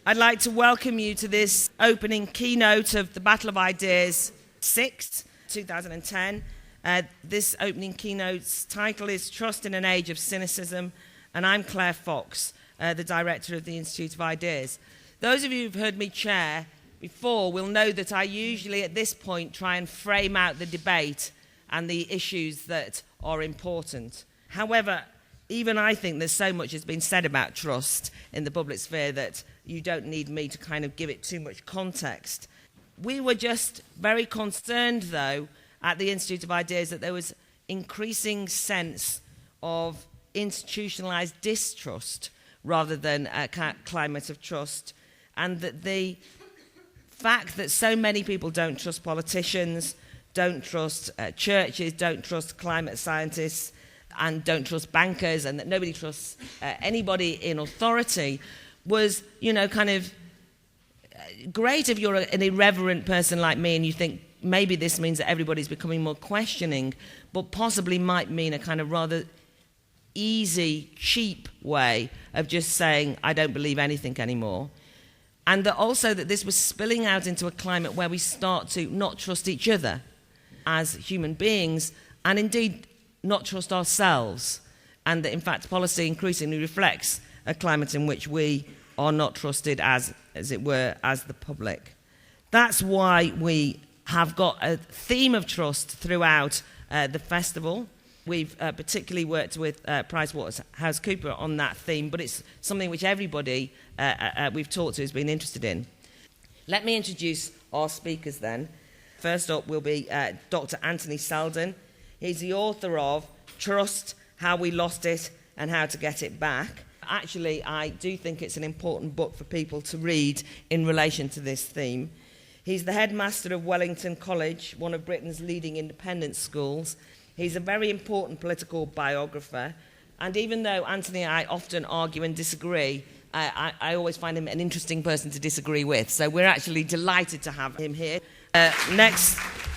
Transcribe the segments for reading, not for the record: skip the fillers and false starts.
I'd like to welcome you to this opening keynote of the Battle of Ideas 6, 2010. This opening keynote's title is Trust in an Age of Cynicism, and I'm Claire Fox, the director of the Institute of Ideas. Those of you who've heard me chair before will know that I usually at this point try and frame out the debate and the issues that are important. However, even I think there's so much has been said about trust in the public sphere that you don't need me to kind of give it too much context. We were just very concerned, though, at the Institute of Ideas that there was increasing sense of institutionalized distrust rather than a climate of trust, and that the fact that so many people don't trust politicians, don't trust churches, don't trust climate scientists, and don't trust bankers, and that nobody trusts anybody in authority was, kind of great if you're an irreverent person like me and you think maybe this means that everybody's becoming more questioning, but possibly might mean a kind of rather easy, cheap way of just saying, I don't believe anything anymore. And that also that this was spilling out into a climate where we start to not trust each other as human beings, and indeed not trust ourselves, and that in fact policy increasingly reflects a climate in which we are not trusted as it were, as the public. That's why we have got a theme of trust throughout the festival. We've particularly worked with PricewaterhouseCoopers on that theme, but it's something which everybody we've talked to has been interested in. Let me introduce our speakers then. First up will be Dr. Anthony Selden. He's the author of Trust, How We Lost It and How to Get It Back. Actually, I do think it's an important book for people to read in relation to this theme. He's the headmaster of Wellington College, one of Britain's leading independent schools. He's a very important political biographer. And even though Anthony and I often argue and disagree, I always find him an interesting person to disagree with. So we're actually delighted to have him here.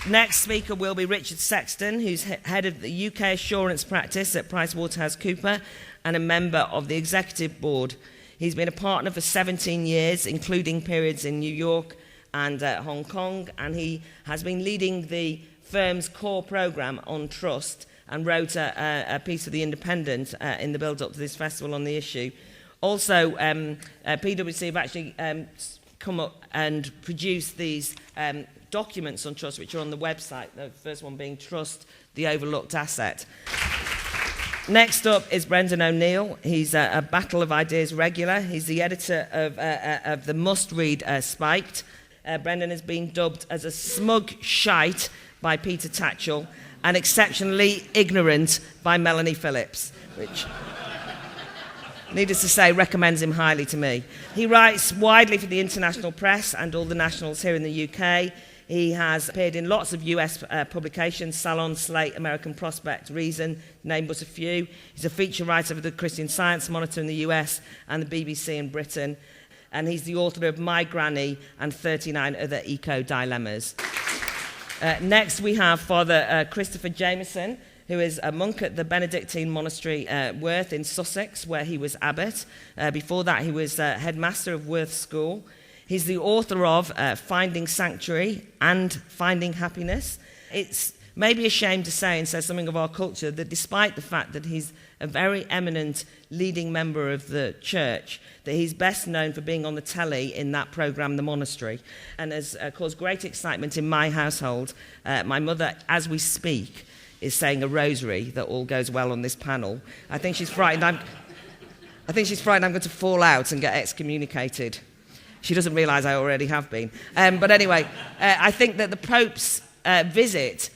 Next speaker will be Richard Sexton, who's head of the UK assurance practice at PricewaterhouseCoopers and a member of the executive board. He's been a partner for 17 years, including periods in New York and Hong Kong, and he has been leading the firm's core programme on trust and wrote a piece for The Independent in the build-up to this festival on the issue. Also, PwC have actually come up and produced these documents on trust, which are on the website, the first one being Trust, the Overlooked Asset. Next up is Brendan O'Neill. He's a Battle of Ideas regular. He's the editor of the must-read Spiked. Brendan has been dubbed as a smug shite by Peter Tatchell and exceptionally ignorant by Melanie Phillips, which, needless to say, recommends him highly to me. He writes widely for the international press and all the nationals here in the UK. He has appeared in lots of US publications, Salon, Slate, American Prospect, Reason, name but a few. He's a feature writer for the Christian Science Monitor in the US and the BBC in Britain. And he's the author of My Granny and 39 Other Eco-Dilemmas. Next we have Father Christopher Jameson, who is a monk at the Benedictine Monastery, Worth in Sussex, where he was abbot. Before that, he was headmaster of Worth School. He's the author of Finding Sanctuary and Finding Happiness. It's maybe a shame to say, and says something of our culture, that despite the fact that he's a very eminent leading member of the church, that he's best known for being on the telly in that programme, The Monastery, and has caused great excitement in my household. My mother, as we speak, is saying a rosary that all goes well on this panel. I think she's frightened I'm going to fall out and get excommunicated. She doesn't realise I already have been. But anyway, I think that the Pope's visit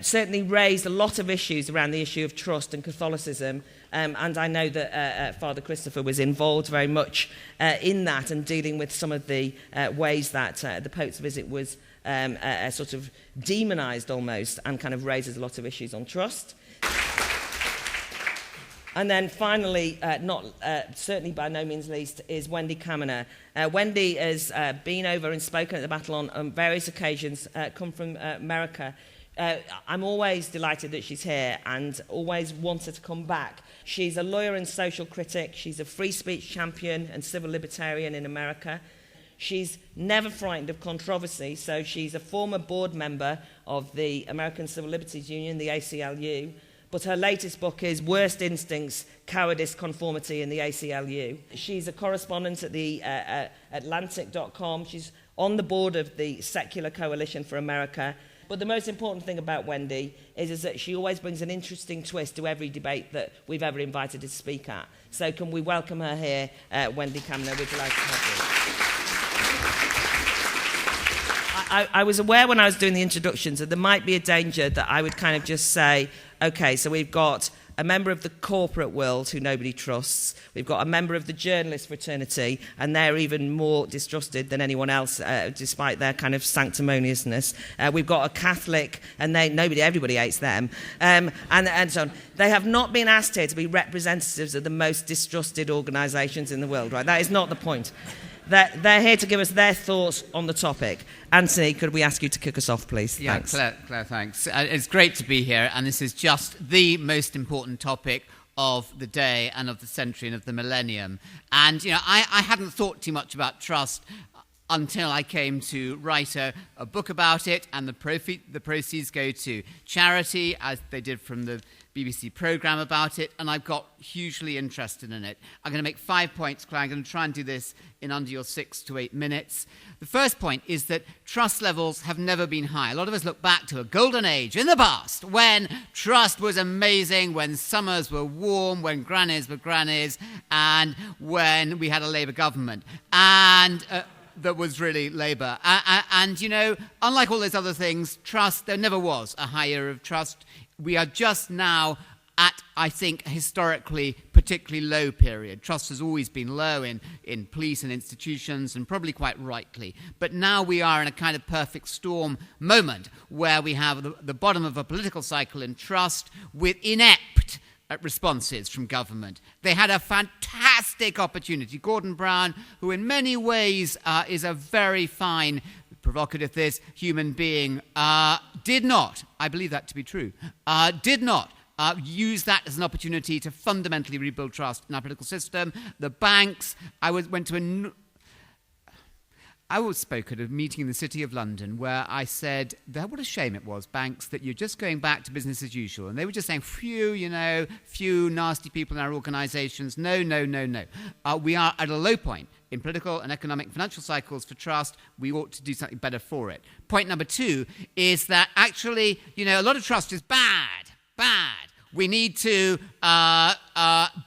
certainly raised a lot of issues around the issue of trust and Catholicism, and I know that Father Christopher was involved very much in that and dealing with some of the ways that the Pope's visit was sort of demonised almost and kind of raises a lot of issues on trust. And then finally, certainly by no means least, is Wendy Kaminer. Wendy has been over and spoken at the Battle on various occasions, come from America. I'm always delighted that she's here and always want her to come back. She's a lawyer and social critic. She's a free speech champion and civil libertarian in America. She's never frightened of controversy, so she's a former board member of the American Civil Liberties Union, the ACLU, but her latest book is Worst Instincts, Cowardice, Conformity in the ACLU. She's a correspondent at the Atlantic.com. She's on the board of the Secular Coalition for America. But the most important thing about Wendy is that she always brings an interesting twist to every debate that we've ever invited her to speak at. So can we welcome her here, Wendy Kaminer? We're delighted to have you. I was aware when I was doing the introductions that there might be a danger that I would kind of just say, okay, so we've got a member of the corporate world who nobody trusts. We've got a member of the journalist fraternity, and they're even more distrusted than anyone else, despite their kind of sanctimoniousness. We've got a Catholic, and everybody hates them, and so on. They have not been asked here to be representatives of the most distrusted organisations in the world, right? That is not the point. They're here to give us their thoughts on the topic. Anthony, could we ask you to kick us off, please? Yeah, Thanks. Claire, thanks. It's great to be here, and this is just the most important topic of the day and of the century and of the millennium. And, I hadn't thought too much about trust until I came to write a book about it, and the proceeds go to charity, as they did from the BBC programme about it, and I've got hugely interested in it. I'm going to make 5 points, Claire. I'm going to try and do this in under your 6 to 8 minutes. The first point is that trust levels have never been high. A lot of us look back to a golden age in the past when trust was amazing, when summers were warm, when grannies were grannies, and when we had a Labour government. And that was really Labour. And, unlike all those other things, trust, there never was a high era of trust. We are just now at, I think, a historically particularly low period. Trust has always been low in police and institutions, and probably quite rightly. But now we are in a kind of perfect storm moment where we have the bottom of a political cycle in trust with inept responses from government. They had a fantastic opportunity. Gordon Brown, who in many ways is a very fine, provocative this, human being, did not, I believe that to be true, did not use that as an opportunity to fundamentally rebuild trust in our political system. The banks, I spoke at a meeting in the City of London where I said that what a shame it was, banks, that you're just going back to business as usual. And they were just saying, few nasty people in our organisations. No. We are at a low point in political and economic and financial cycles for trust. We ought to do something better for it. Point number 2 is that actually, a lot of trust is bad. We need to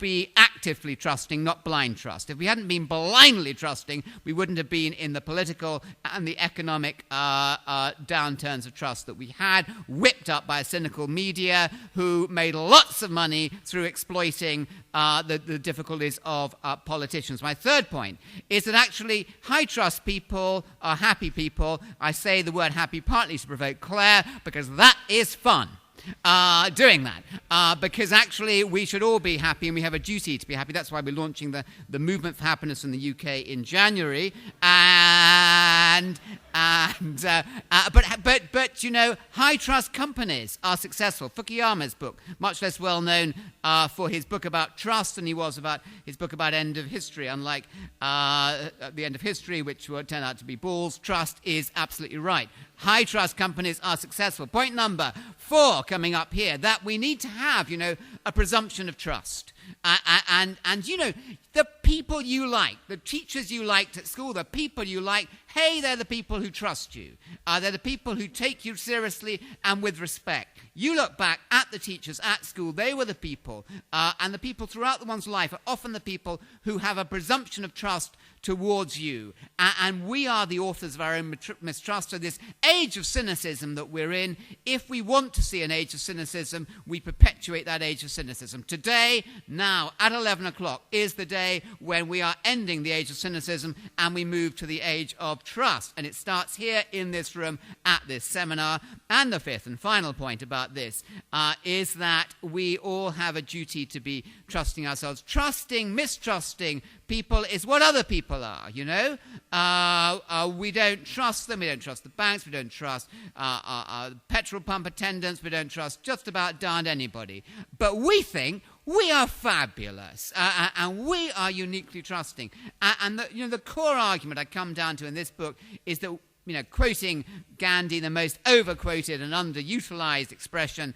be actively trusting, not blind trust. If we hadn't been blindly trusting, we wouldn't have been in the political and the economic downturns of trust that we had, whipped up by a cynical media who made lots of money through exploiting the difficulties of politicians. My third point is that actually high trust people are happy people. I say the word happy partly to provoke Claire, because that is fun. Doing that, because actually we should all be happy, and we have a duty to be happy. That's why we're launching the Movement for Happiness in the UK in January, but high trust companies are successful. Fukuyama's book, much less well known for his book about trust than he was about his book about end of history. Unlike the end of history, which will turn out to be balls, trust is absolutely right. High trust companies are successful. Point number 4 coming up here, that we need to have, a presumption of trust. And the people you like, the teachers you liked at school, the people you like, hey, they're the people who trust you. They're the people who take you seriously and with respect. You look back at the teachers at school, they were the people, and the people throughout one's life are often the people who have a presumption of trust towards you. And we are the authors of our own mistrust. So this age of cynicism that we're in, if we want to see an age of cynicism, we perpetuate that age of cynicism. Today, now, at 11 o'clock, is the day when we are ending the age of cynicism and we move to the age of trust. And it starts here in this room at this seminar. And the 5th and final point about this is that we all have a duty to be trusting ourselves. Trusting, mistrusting people is what other people are, we don't trust them, we don't trust the banks, we don't trust petrol pump attendants, we don't trust just about darned anybody. But we think we are fabulous, and we are uniquely trusting. And the core argument I come down to in this book is that, quoting Gandhi, the most over-quoted and underutilized expression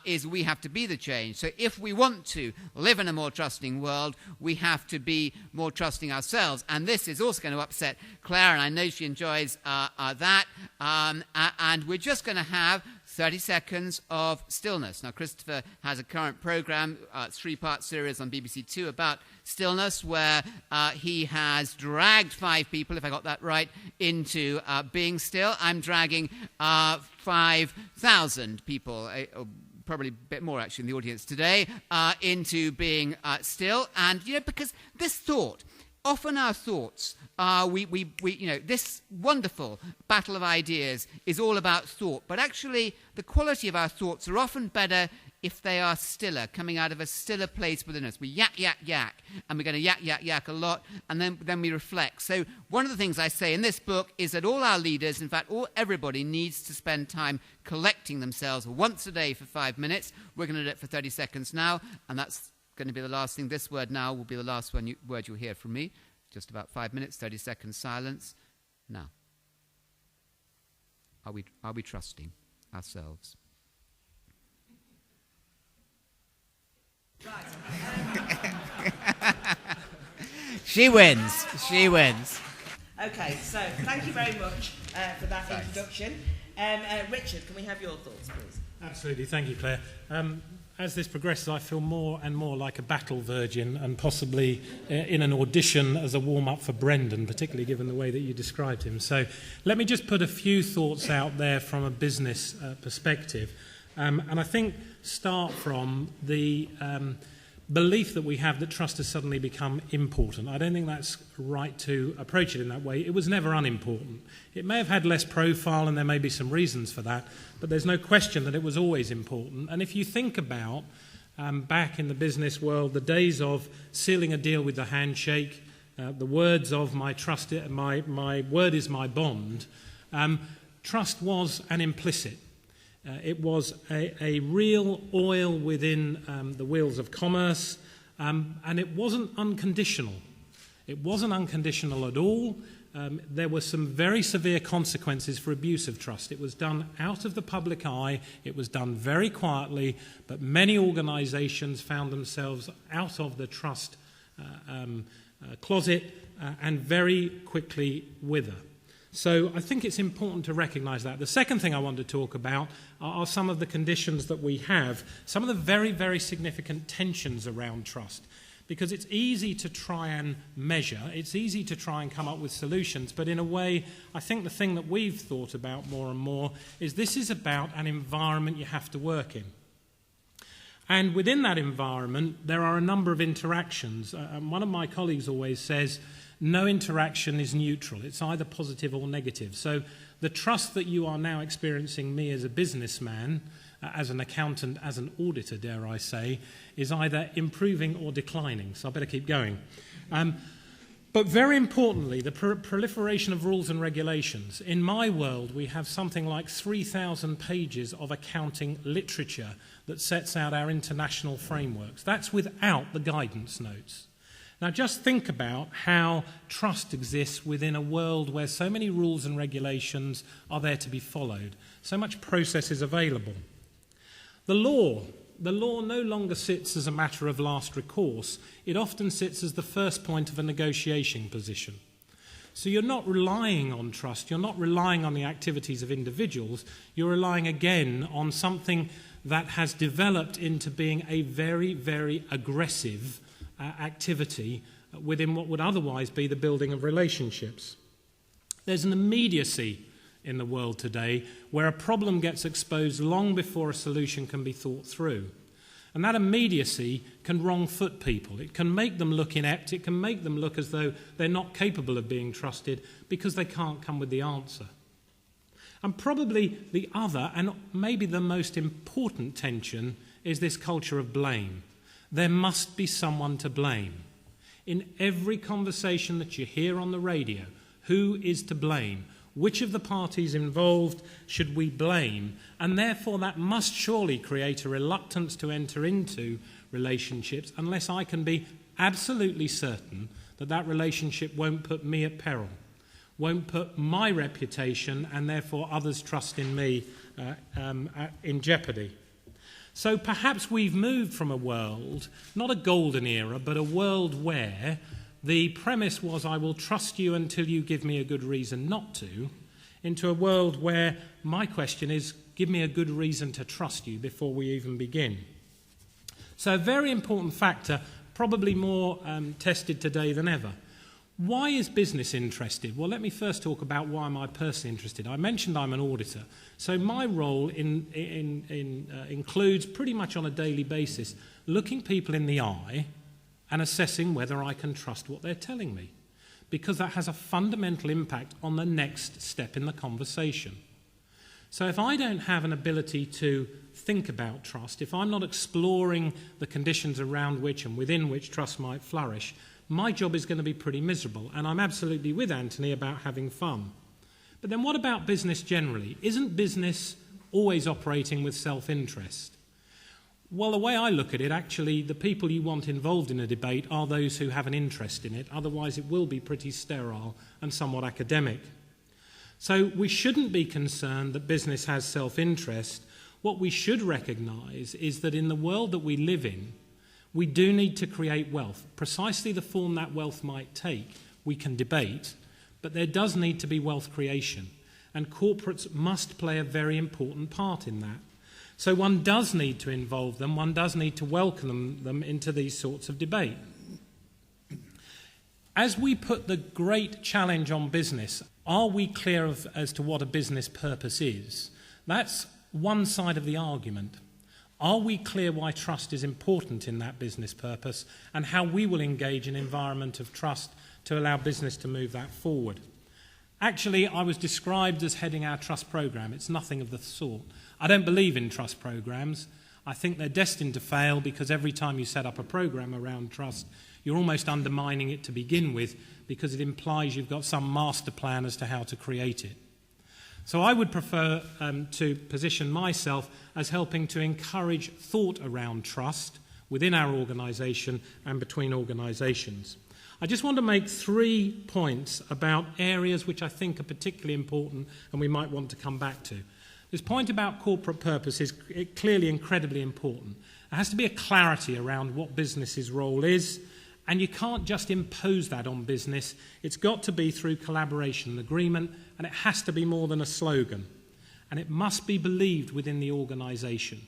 is we have to be the change. So if we want to live in a more trusting world, we have to be more trusting ourselves. And this is also going to upset Claire, and I know she enjoys that. And we're just going to have 30 seconds of stillness. Now, Christopher has a current program, a 3-part series on BBC Two about stillness, where he has dragged 5 people, if I got that right, into being still. I'm dragging 5,000 people, or probably a bit more actually in the audience today, into being still. And, because this thought, often our thoughts, this wonderful battle of ideas is all about thought, but actually the quality of our thoughts are often better if they are stiller, coming out of a stiller place within us. We yak, yak, yak, and we're going to yak, yak, yak a lot, and then we reflect. So one of the things I say in this book is that all our leaders, in fact, everybody needs to spend time collecting themselves once a day for 5 minutes. We're going to do it for 30 seconds now, and that's going to be the last thing. This word now will be the last word you'll hear from me. Just about 5 minutes, 30 seconds silence. Now, are we trusting ourselves? Right. She wins. She wins. Okay, so thank you very much for that introduction. Richard, can we have your thoughts, please? Absolutely. Thank you, Claire. As this progresses, I feel more and more like a battle virgin, and possibly in an audition as a warm-up for Brendan, particularly given the way that you described him. So let me just put a few thoughts out there from a business perspective. And I think start from the belief that we have that trust has suddenly become important. I don't think that's right to approach it in that way. It was never unimportant. It may have had less profile, and there may be some reasons for that, but there's no question that it was always important. And if you think about back in the business world, the days of sealing a deal with the handshake, the words of my word is my bond, trust was an implicit. It was a real oil within the wheels of commerce, and it wasn't unconditional. It wasn't unconditional at all. There were some very severe consequences for abuse of trust. It was done out of the public eye. It was done very quietly, but many organisations found themselves out of the trust closet and very quickly wither. So I think it's important to recognise that. The second thing I want to talk about are some of the conditions that we have, some of the very, very significant tensions around trust. Because it's easy to try and measure, it's easy to try and come up with solutions, but in a way, I think the thing that we've thought about more and more is this is about an environment you have to work in. And within that environment, there are a number of interactions. One of my colleagues always says, no interaction is neutral. It's either positive or negative. So the trust that you are now experiencing me as a businessman, as an accountant, as an auditor, dare I say, is either improving or declining. So I better keep going. But very importantly, the proliferation of rules and regulations. In my world, we have something like 3,000 pages of accounting literature that sets out our international frameworks. That's without the guidance notes. Now, just think about how trust exists within a world where so many rules and regulations are there to be followed. So much process is available. The law no longer sits as a matter of last recourse. It often sits as the first point of a negotiating position. So you're not relying on trust. You're not relying on the activities of individuals. You're relying again on something that has developed into being a very, very aggressive activity within what would otherwise be the building of relationships. There's an immediacy in the world today where a problem gets exposed long before a solution can be thought through. And that immediacy can wrong-foot people. It can make them look inept. It can make them look as though they're not capable of being trusted because they can't come with the answer. And probably the other, and maybe the most important tension, is this culture of blame. There must be someone to blame. In every conversation that you hear on the radio, who is to blame? Which of the parties involved should we blame? And therefore that must surely create a reluctance to enter into relationships unless I can be absolutely certain that that relationship won't put me at peril, won't put my reputation and therefore others' trust in me in jeopardy. So perhaps we've moved from a world, not a golden era, but a world where the premise was I will trust you until you give me a good reason not to, into a world where my question is give me a good reason to trust you before we even begin. So a very important factor, probably more tested today than ever. Why is business interested? Well, let me first talk about why am I personally interested. I mentioned I'm an auditor, so my role includes pretty much on a daily basis looking people in the eye and assessing whether I can trust what they're telling me, because that has a fundamental impact on the next step in the conversation. So if I don't have an ability to think about trust, if I'm not exploring the conditions around which and within which trust might flourish, my job is going to be pretty miserable, and I'm absolutely with Anthony about having fun. But then what about business generally? Isn't business always operating with self-interest? Well, the way I look at it, actually, the people you want involved in a debate are those who have an interest in it. Otherwise, it will be pretty sterile and somewhat academic. So we shouldn't be concerned that business has self-interest. What we should recognise is that in the world that we live in, we do need to create wealth. Precisely the form that wealth might take, we can debate, but there does need to be wealth creation, and corporates must play a very important part in that. So one does need to involve them, one does need to welcome them into these sorts of debate. As we put the great challenge on business, are we clear as to what a business purpose is? That's one side of the argument. Are we clear why trust is important in that business purpose and how we will engage an environment of trust to allow business to move that forward? Actually, I was described as heading our trust program. It's nothing of the sort. I don't believe in trust programs. I think they're destined to fail because every time you set up a program around trust, you're almost undermining it to begin with because it implies you've got some master plan as to how to create it. So I would prefer to position myself as helping to encourage thought around trust within our organisation and between organisations. I just want to make 3 points about areas which I think are particularly important and we might want to come back to. This point about corporate purpose is clearly incredibly important. There has to be a clarity around what business's role is, and you can't just impose that on business. It's got to be through collaboration and agreement, and it has to be more than a slogan. And it must be believed within the organisation.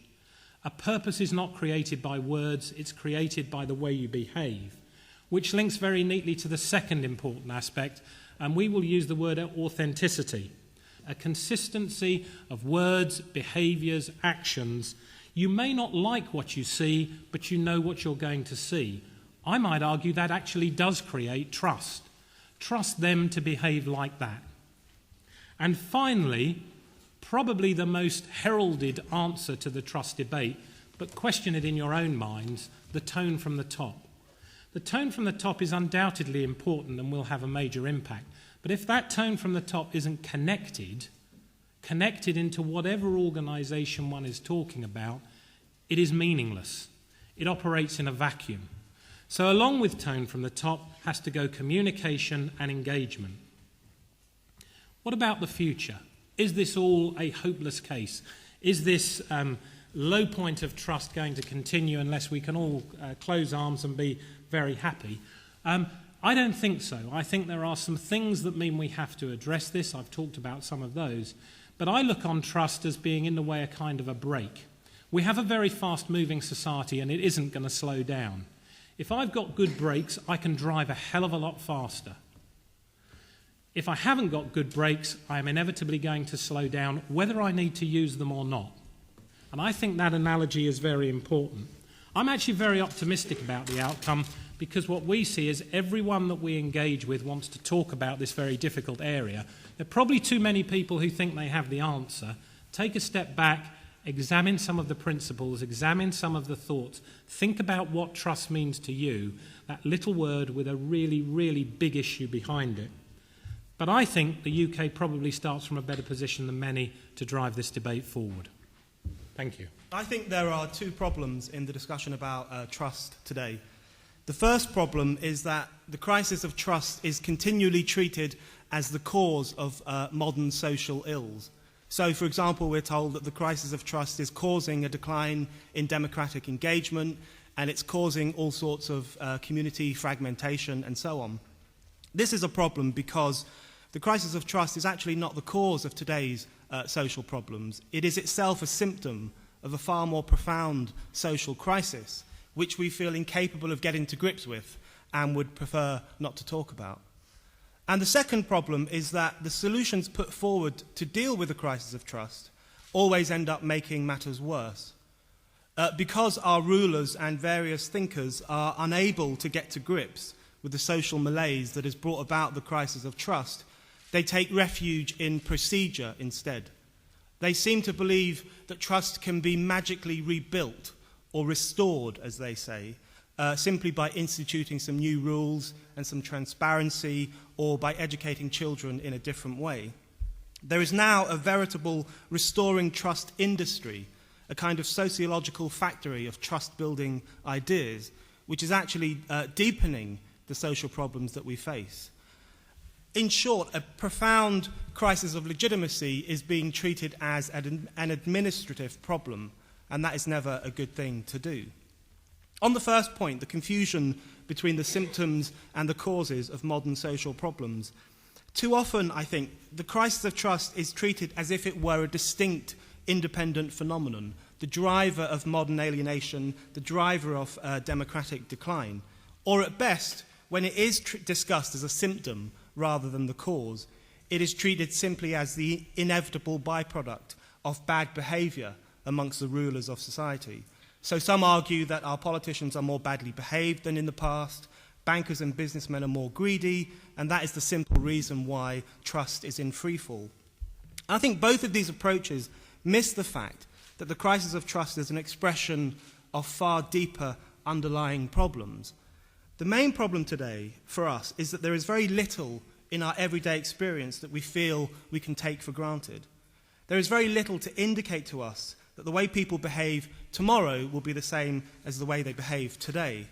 A purpose is not created by words, it's created by the way you behave, which links very neatly to the second important aspect, and we will use the word authenticity. A consistency of words, behaviours, actions. You may not like what you see, but you know what you're going to see. I might argue that actually does create trust. Trust them to behave like that. And finally, probably the most heralded answer to the trust debate, but question it in your own minds, the tone from the top. The tone from the top is undoubtedly important and will have a major impact. But if that tone from the top isn't connected into whatever organisation one is talking about, it is meaningless. It operates in a vacuum. So along with tone from the top has to go communication and engagement. What about the future? Is this all a hopeless case? Is this low point of trust going to continue unless we can all close arms and be very happy? I don't think so. I think there are some things that mean we have to address this. I've talked about some of those. But I look on trust as being in the way a kind of a brake. We have a very fast-moving society and it isn't going to slow down. If I've got good brakes, I can drive a hell of a lot faster. If I haven't got good brakes, I am inevitably going to slow down, whether I need to use them or not. And I think that analogy is very important. I'm actually very optimistic about the outcome because what we see is everyone that we engage with wants to talk about this very difficult area. There are probably too many people who think they have the answer. Take a step back, examine some of the principles, examine some of the thoughts, think about what trust means to you, that little word with a really, really big issue behind it. But I think the UK probably starts from a better position than many to drive this debate forward. Thank you. I think there are two problems in the discussion about trust today. The first problem is that the crisis of trust is continually treated as the cause of modern social ills. So, for example, we're told that the crisis of trust is causing a decline in democratic engagement, and it's causing all sorts of community fragmentation and so on. This is a problem because the crisis of trust is actually not the cause of today's social problems. It is itself a symptom of a far more profound social crisis, which we feel incapable of getting to grips with and would prefer not to talk about. And the second problem is that the solutions put forward to deal with the crisis of trust always end up making matters worse. Because our rulers and various thinkers are unable to get to grips with the social malaise that has brought about the crisis of trust, they take refuge in procedure instead. They seem to believe that trust can be magically rebuilt or restored, as they say, simply by instituting some new rules and some transparency, or by educating children in a different way. There is now a veritable restoring trust industry, a kind of sociological factory of trust-building ideas, which is actually deepening the social problems that we face. In short, a profound crisis of legitimacy is being treated as an administrative problem, and that is never a good thing to do. On the first point, the confusion between the symptoms and the causes of modern social problems, too often, I think, the crisis of trust is treated as if it were a distinct, independent phenomenon, the driver of modern alienation, the driver of democratic decline. Or at best, when it is discussed as a symptom rather than the cause, it is treated simply as the inevitable byproduct of bad behaviour amongst the rulers of society. So some argue that our politicians are more badly behaved than in the past, bankers and businessmen are more greedy, and that is the simple reason why trust is in freefall. I think both of these approaches miss the fact that the crisis of trust is an expression of far deeper underlying problems. The main problem today for us is that there is very little in our everyday experience that we feel we can take for granted. There is very little to indicate to us that the way people behave tomorrow will be the same as the way they behave today.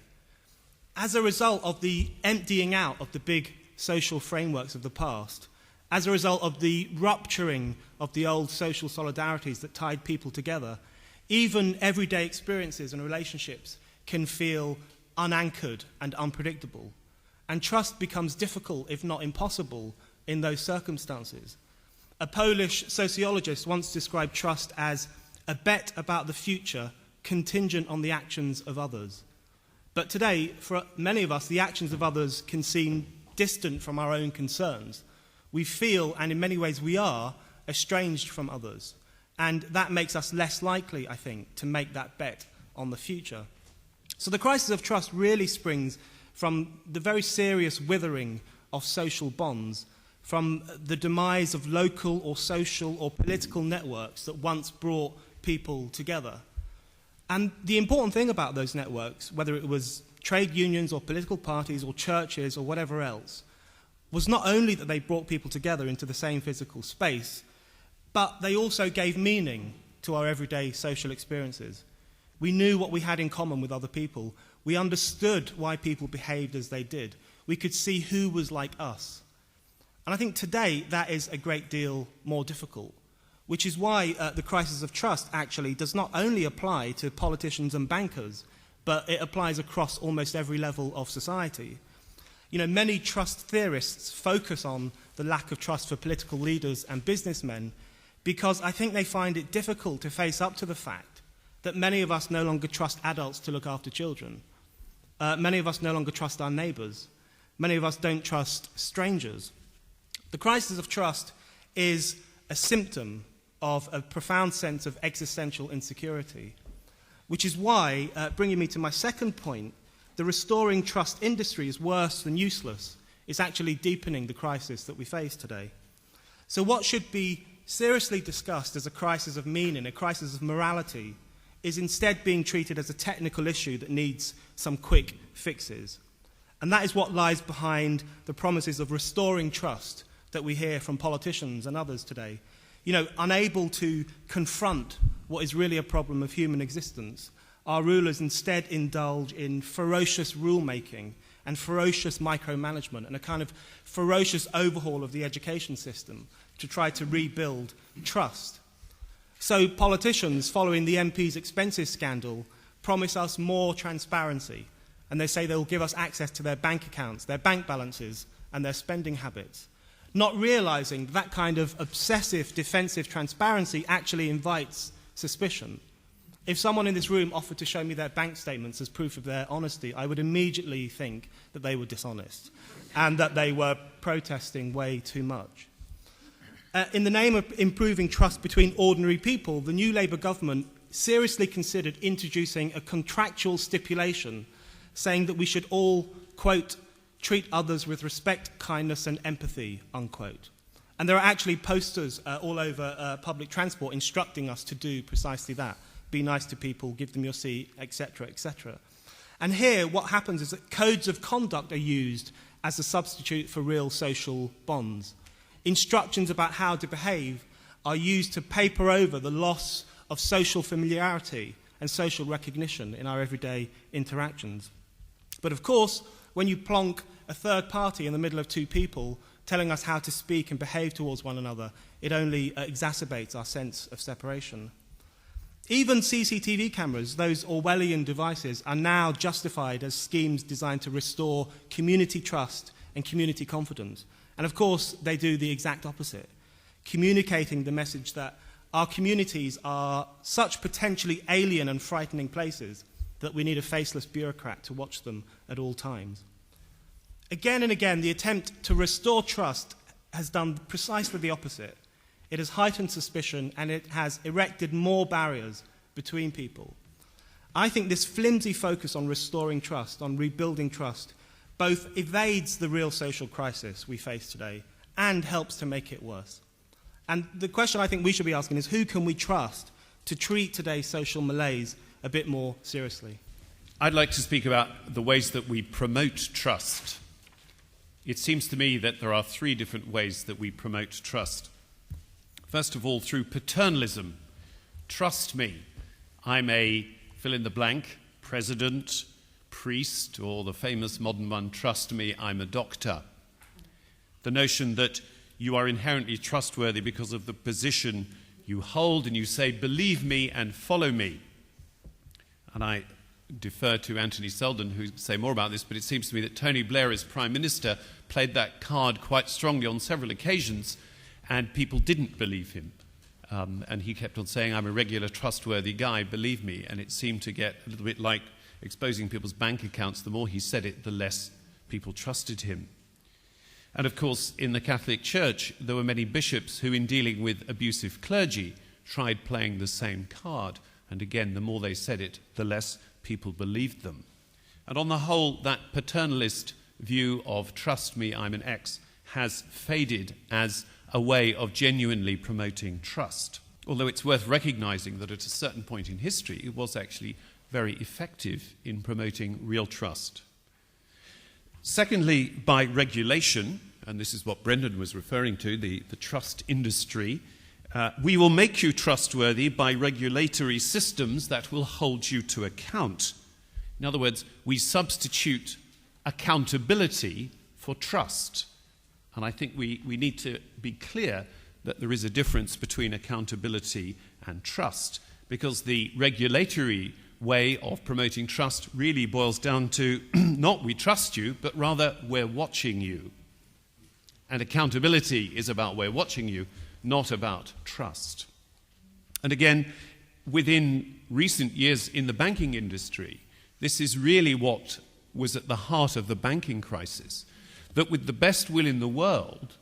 As a result of the emptying out of the big social frameworks of the past, as a result of the rupturing of the old social solidarities that tied people together, even everyday experiences and relationships can feel unanchored and unpredictable. And trust becomes difficult, if not impossible, in those circumstances. A Polish sociologist once described trust as a bet about the future contingent on the actions of others. But today, for many of us, the actions of others can seem distant from our own concerns. We feel, and in many ways we are, estranged from others. And that makes us less likely, I think, to make that bet on the future. So the crisis of trust really springs from the very serious withering of social bonds, from the demise of local or social or political networks that once brought people together. And the important thing about those networks, whether it was trade unions or political parties or churches or whatever else, was not only that they brought people together into the same physical space, but they also gave meaning to our everyday social experiences. We knew what we had in common with other people. We understood why people behaved as they did. We could see who was like us. And I think today that is a great deal more difficult, which is why the crisis of trust actually does not only apply to politicians and bankers, but it applies across almost every level of society. You know, many trust theorists focus on the lack of trust for political leaders and businessmen because I think they find it difficult to face up to the fact that many of us no longer trust adults to look after children. Many of us no longer trust our neighbours. Many of us don't trust strangers. The crisis of trust is a symptom of a profound sense of existential insecurity, which is why, bringing me to my second point, the restoring trust industry is worse than useless. It's actually deepening the crisis that we face today. So what should be seriously discussed as a crisis of meaning, a crisis of morality, is instead being treated as a technical issue that needs some quick fixes. And that is what lies behind the promises of restoring trust that we hear from politicians and others today. You know, unable to confront what is really a problem of human existence, our rulers instead indulge in ferocious rulemaking and ferocious micromanagement and a kind of ferocious overhaul of the education system to try to rebuild trust. So politicians, following the MP's expenses scandal, promise us more transparency, and they say they will give us access to their bank accounts, their bank balances, and their spending habits, not realizing that kind of obsessive, defensive transparency actually invites suspicion. If someone in this room offered to show me their bank statements as proof of their honesty, I would immediately think that they were dishonest and that they were protesting way too much. In the name of improving trust between ordinary people, the new Labour government seriously considered introducing a contractual stipulation saying that we should all, quote, treat others with respect, kindness and empathy, unquote. And there are actually posters all over public transport instructing us to do precisely that. Be nice to people, give them your seat, etc., etc. And here what happens is that codes of conduct are used as a substitute for real social bonds. Instructions about how to behave are used to paper over the loss of social familiarity and social recognition in our everyday interactions. But of course, when you plonk a third party in the middle of two people telling us how to speak and behave towards one another, it only exacerbates our sense of separation. Even CCTV cameras, those Orwellian devices, are now justified as schemes designed to restore community trust and community confidence. And of course, they do the exact opposite, communicating the message that our communities are such potentially alien and frightening places that we need a faceless bureaucrat to watch them at all times. Again and again, the attempt to restore trust has done precisely the opposite. It has heightened suspicion and it has erected more barriers between people. I think this flimsy focus on restoring trust, on rebuilding trust, both evades the real social crisis we face today and helps to make it worse. And the question I think we should be asking is, who can we trust to treat today's social malaise a bit more seriously? I'd like to speak about the ways that we promote trust. It seems to me that there are three different ways that we promote trust. First of all, through paternalism. Trust me, I'm a fill-in-the-blank, president, priest, or the famous modern one, trust me, I'm a doctor. The notion that you are inherently trustworthy because of the position you hold, and you say, believe me and follow me. And I defer to Anthony Seldon, who will say more about this, but it seems to me that Tony Blair, as Prime Minister, played that card quite strongly on several occasions, and people didn't believe him. And he kept on saying, I'm a regular, trustworthy guy, believe me. And it seemed to get a little bit like exposing people's bank accounts. The more he said it, the less people trusted him. And of course, in the Catholic Church, there were many bishops who, in dealing with abusive clergy, tried playing the same card. And again, the more they said it, the less people believed them. And on the whole, that paternalist view of trust me, I'm an ex, has faded as a way of genuinely promoting trust. Although it's worth recognizing that at a certain point in history, it was actually very effective in promoting real trust. Secondly, by regulation, and this is what Brendan was referring to, the trust industry, we will make you trustworthy by regulatory systems that will hold you to account. In other words, we substitute accountability for trust. And I think we need to be clear that there is a difference between accountability and trust, because the regulatory way of promoting trust really boils down to not we trust you, but rather we're watching you. And accountability is about we're watching you, not about trust. And again, within recent years in the banking industry, this is really what was at the heart of the banking crisis. That with the best will in the world,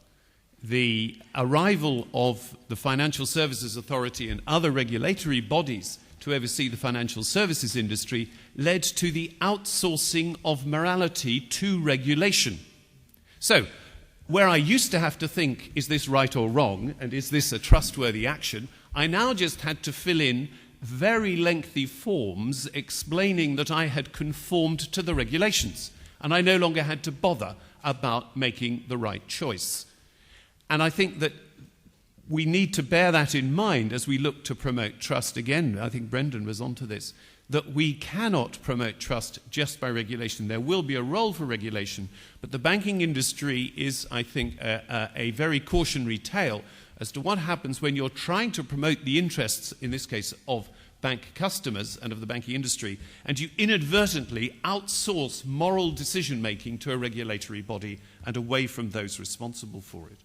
the arrival of the Financial Services Authority and other regulatory bodies to oversee the financial services industry led to the outsourcing of morality to regulation. So, where I used to have to think, is this right or wrong, and is this a trustworthy action, I now just had to fill in very lengthy forms explaining that I had conformed to the regulations, and I no longer had to bother about making the right choice. And I think that we need to bear that in mind as we look to promote trust. Again, I think Brendan was onto this, that we cannot promote trust just by regulation. There will be a role for regulation, but the banking industry is, I think, a very cautionary tale as to what happens when you're trying to promote the interests, in this case, of bank customers and of the banking industry, and you inadvertently outsource moral decision-making to a regulatory body and away from those responsible for it.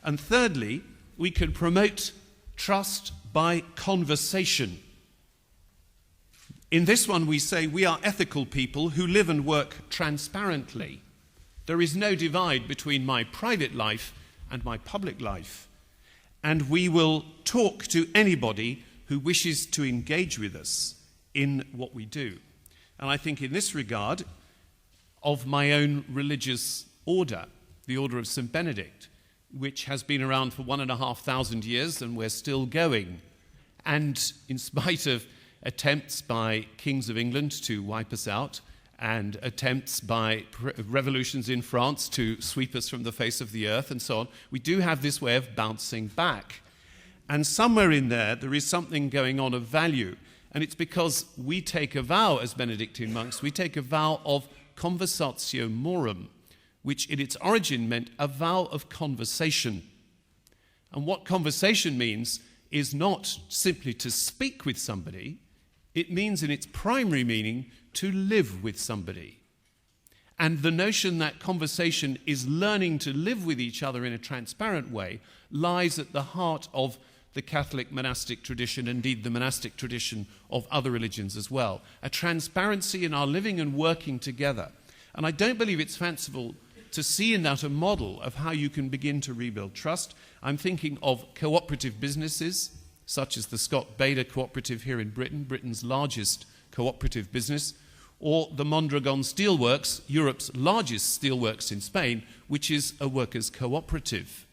And thirdly, we can promote trust by conversation. In this one, we say we are ethical people who live and work transparently. There is no divide between my private life and my public life. And we will talk to anybody who wishes to engage with us in what we do. And I think in this regard, of my own religious order, the Order of St. Benedict, which has been around for 1,500 years, and we're still going. And in spite of attempts by kings of England to wipe us out, and attempts by revolutions in France to sweep us from the face of the earth and so on, we do have this way of bouncing back. And somewhere in there, there is something going on of value. And it's because we take a vow as Benedictine monks, we take a vow of conversatio morum, which in its origin meant a vow of conversation. And what conversation means is not simply to speak with somebody, it means in its primary meaning to live with somebody. And the notion that conversation is learning to live with each other in a transparent way lies at the heart of the Catholic monastic tradition, indeed the monastic tradition of other religions as well. A transparency in our living and working together. And I don't believe it's fanciful to see in that a model of how you can begin to rebuild trust. I'm thinking of cooperative businesses, such as the Scott Bader Cooperative here in Britain, Britain's largest cooperative business, or the Mondragon Steelworks, Europe's largest steelworks in Spain, which is a workers' cooperative.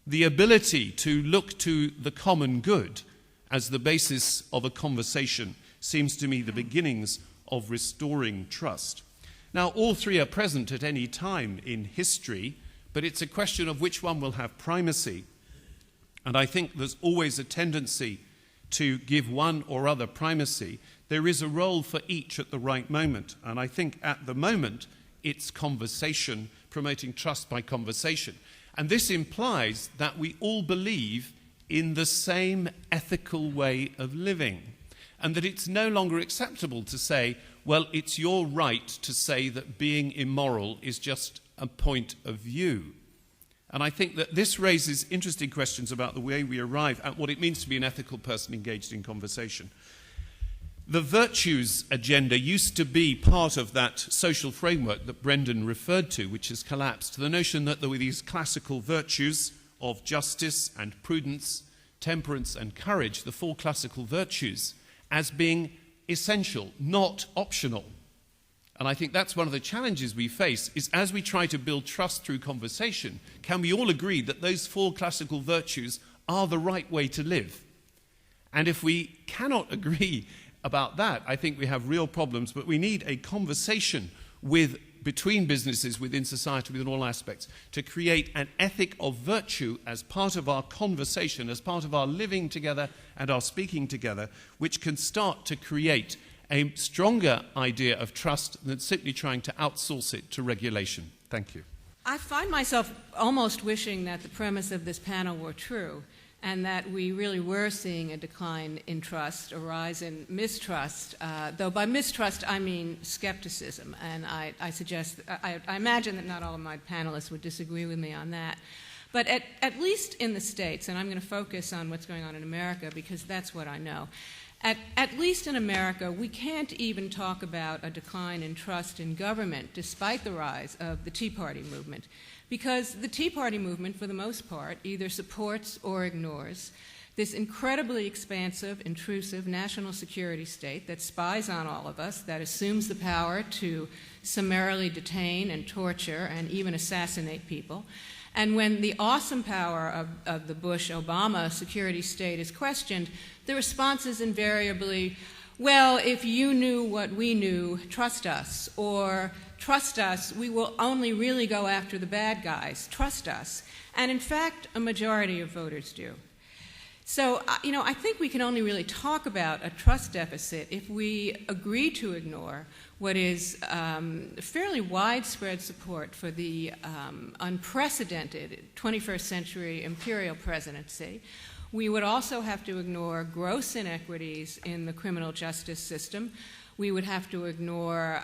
The ability to look to the common good as the basis of a conversation seems to me the beginnings of restoring trust. Now, all three are present at any time in history, but it's a question of which one will have primacy. And I think there's always a tendency to give one or other primacy. There is a role for each at the right moment. And I think at the moment, it's conversation, promoting trust by conversation. And this implies that we all believe in the same ethical way of living, and that it's no longer acceptable to say, well, it's your right to say that being immoral is just a point of view. And I think that this raises interesting questions about the way we arrive at what it means to be an ethical person engaged in conversation. The virtues agenda used to be part of that social framework that Brendan referred to, which has collapsed. The notion that there were these classical virtues of justice and prudence, temperance and courage, the four classical virtues, as being essential, not optional. And I think that's one of the challenges we face, is as we try to build trust through conversation, can we all agree that those four classical virtues are the right way to live? And if we cannot agree about that, I think we have real problems, but we need a conversation between businesses, within society, within all aspects, to create an ethic of virtue as part of our conversation, as part of our living together and our speaking together, which can start to create a stronger idea of trust than simply trying to outsource it to regulation. Thank you. I find myself almost wishing that the premise of this panel were true, and that we really were seeing a decline in trust, a rise in mistrust, though by mistrust I mean skepticism, and I imagine that not all of my panelists would disagree with me on that. But at least in the States, and I'm going to focus on what's going on in America because that's what I know, at least in America, we can't even talk about a decline in trust in government despite the rise of the Tea Party movement. Because the Tea Party movement, for the most part, either supports or ignores this incredibly expansive, intrusive national security state that spies on all of us, that assumes the power to summarily detain and torture and even assassinate people. And when the awesome power of the Bush-Obama security state is questioned, the response is invariably, well, if you knew what we knew, trust us, or trust us, we will only really go after the bad guys, trust us. And in fact, a majority of voters do. So, I think we can only really talk about a trust deficit if we agree to ignore what is fairly widespread support for the unprecedented 21st century imperial presidency. We would also have to ignore gross inequities in the criminal justice system. We would have to ignore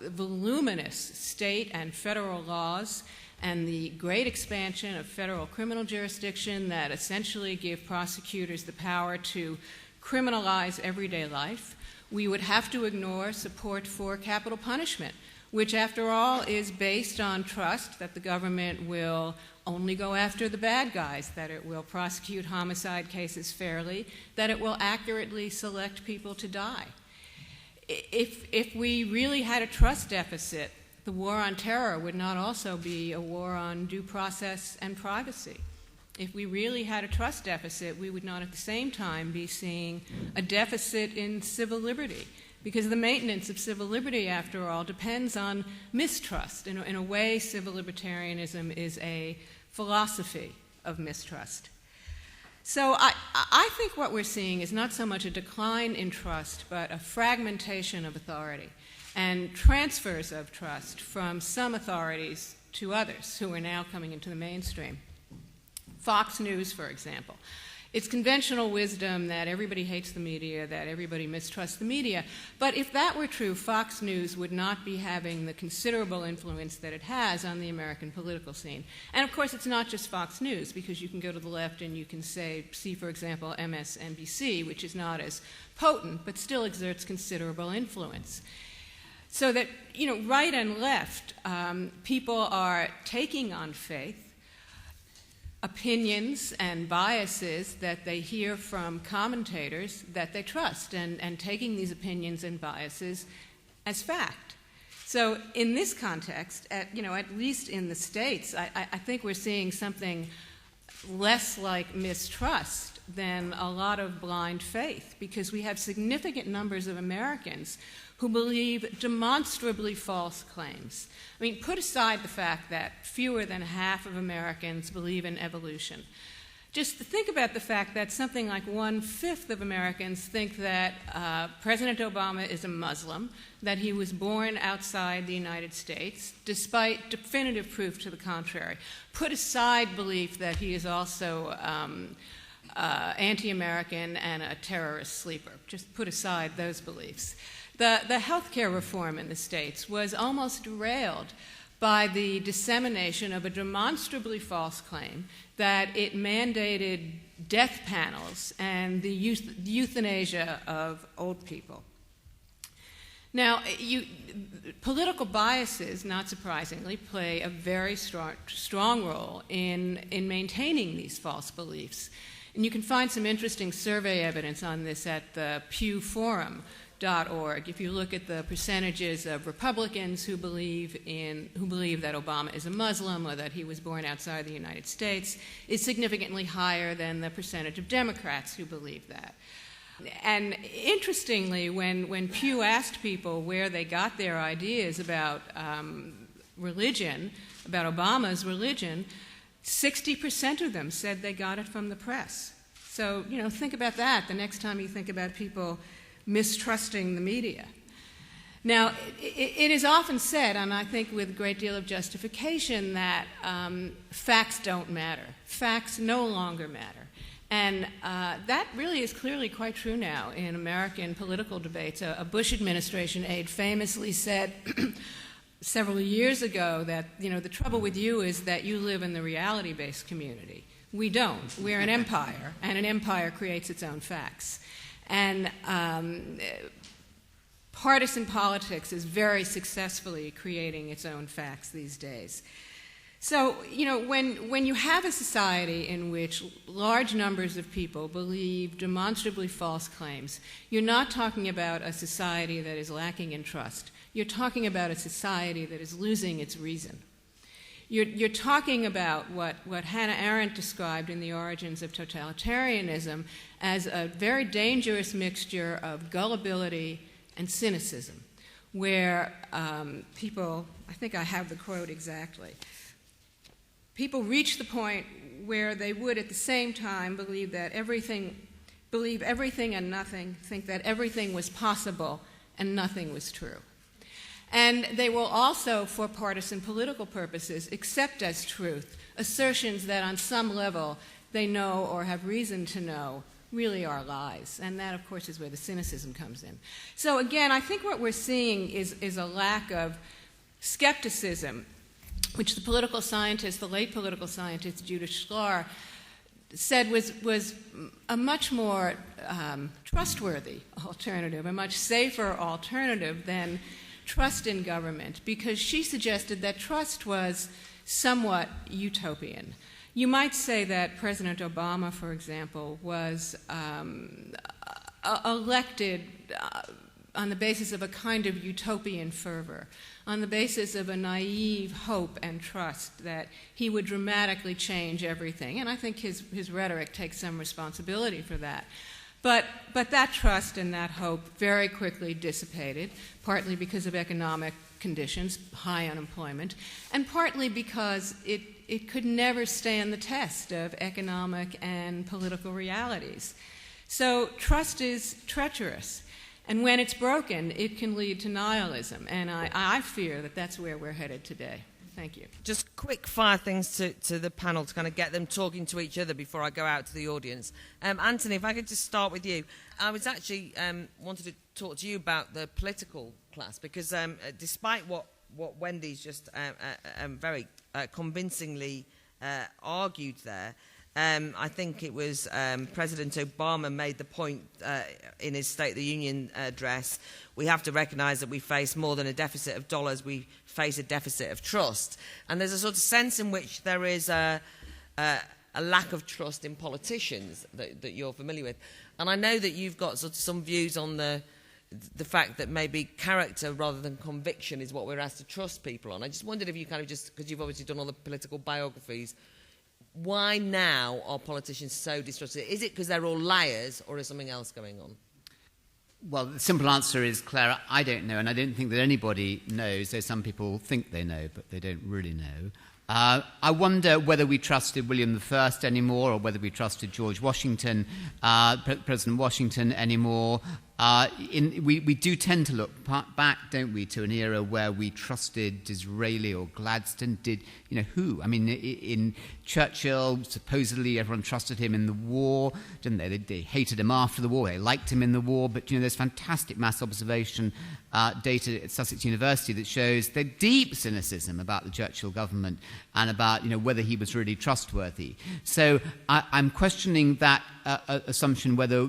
voluminous state and federal laws and the great expansion of federal criminal jurisdiction that essentially give prosecutors the power to criminalize everyday life. We would have to ignore support for capital punishment, which, after all, is based on trust that the government will only go after the bad guys, that it will prosecute homicide cases fairly, that it will accurately select people to die. If we really had a trust deficit, the war on terror would not also be a war on due process and privacy. If we really had a trust deficit, we would not at the same time be seeing a deficit in civil liberty, because the maintenance of civil liberty, after all, depends on mistrust. In a way, civil libertarianism is a philosophy of mistrust. So I think what we're seeing is not so much a decline in trust, but a fragmentation of authority and transfers of trust from some authorities to others who are now coming into the mainstream. Fox News, for example. It's conventional wisdom that everybody hates the media, that everybody mistrusts the media. But if that were true, Fox News would not be having the considerable influence that it has on the American political scene. And of course, it's not just Fox News, because you can go to the left and you can see, for example, MSNBC, which is not as potent, but still exerts considerable influence. So that, right and left, people are taking on faith opinions and biases that they hear from commentators that they trust, and taking these opinions and biases as fact. So in this context, at least in the States, I think we're seeing something less like mistrust than a lot of blind faith, because we have significant numbers of Americans who believe demonstrably false claims. I mean, put aside the fact that fewer than half of Americans believe in evolution. Just think about the fact that something like 1/5 of Americans think that President Obama is a Muslim, that he was born outside the United States, despite definitive proof to the contrary. Put aside belief that he is also anti-American and a terrorist sleeper. Just put aside those beliefs. The health care reform in the States was almost derailed by the dissemination of a demonstrably false claim that it mandated death panels and the euthanasia of old people. Now, political biases, not surprisingly, play a very strong role in maintaining these false beliefs. And you can find some interesting survey evidence on this at the Pew Forum. If you look at the percentages of Republicans who believe that Obama is a Muslim or that he was born outside the United States, is significantly higher than the percentage of Democrats who believe that. And interestingly, when Pew asked people where they got their ideas about religion, about Obama's religion, 60% of them said they got it from the press. So, think about that the next time you think about people mistrusting the media. Now, it is often said, and I think with a great deal of justification, that facts don't matter. Facts no longer matter. And that really is clearly quite true now in American political debates. A Bush administration aide famously said several years ago that, the trouble with you is that you live in the reality-based community. We don't. We're an empire, and an empire creates its own facts. And partisan politics is very successfully creating its own facts these days. So, when you have a society in which large numbers of people believe demonstrably false claims, you're not talking about a society that is lacking in trust. You're talking about a society that is losing its reason. You're talking about what Hannah Arendt described in The Origins of Totalitarianism as a very dangerous mixture of gullibility and cynicism, where people, I think I have the quote exactly, people reach the point where they would at the same time believe everything and nothing, think that everything was possible and nothing was true. And they will also, for partisan political purposes, accept as truth assertions that on some level they know or have reason to know really are lies. And that, of course, is where the cynicism comes in. So again, I think what we're seeing is a lack of skepticism, which the political scientist, the late political scientist Judith Shklar, said was a much more trustworthy alternative, a much safer alternative than trust in government, because she suggested that trust was somewhat utopian. You might say that President Obama, for example, was elected on the basis of a kind of utopian fervor, on the basis of a naive hope and trust that he would dramatically change everything. And I think his rhetoric takes some responsibility for that. But that trust and that hope very quickly dissipated, partly because of economic conditions, high unemployment, and partly because it could never stand the test of economic and political realities. So trust is treacherous. And when it's broken, it can lead to nihilism. And I fear that that's where we're headed today. Thank you. Just quick fire things to the panel to kind of get them talking to each other before I go out to the audience. Anthony, if I could just start with you. I was actually wanted to talk to you about the political class, because despite what Wendy's just very convincingly argued there, I think it was President Obama made the point in his State of the Union address. We have to recognise that we face more than a deficit of dollars, we face a deficit of trust. And there's a sort of sense in which there is a lack of trust in politicians that you're familiar with. And I know that you've got sort of some views on the fact that maybe character rather than conviction is what we're asked to trust people on. I just wondered if you kind of just, because you've obviously done all the political biographies, why now are politicians so distrusted? Is it because they're all liars, or is something else going on? Well, the simple answer is, Clara, I don't know, and I don't think that anybody knows, though some people think they know, but they don't really know. I wonder whether we trusted William I anymore, or whether we trusted George Washington, President Washington anymore. We do tend to look back, don't we, to an era where we trusted Disraeli or Gladstone. Who? I mean, in Churchill, supposedly everyone trusted him in the war, didn't they? They hated him after the war, they liked him in the war, but, there's fantastic mass observation data at Sussex University that shows the deep cynicism about the Churchill government and about, whether he was really trustworthy. So I'm questioning that assumption whether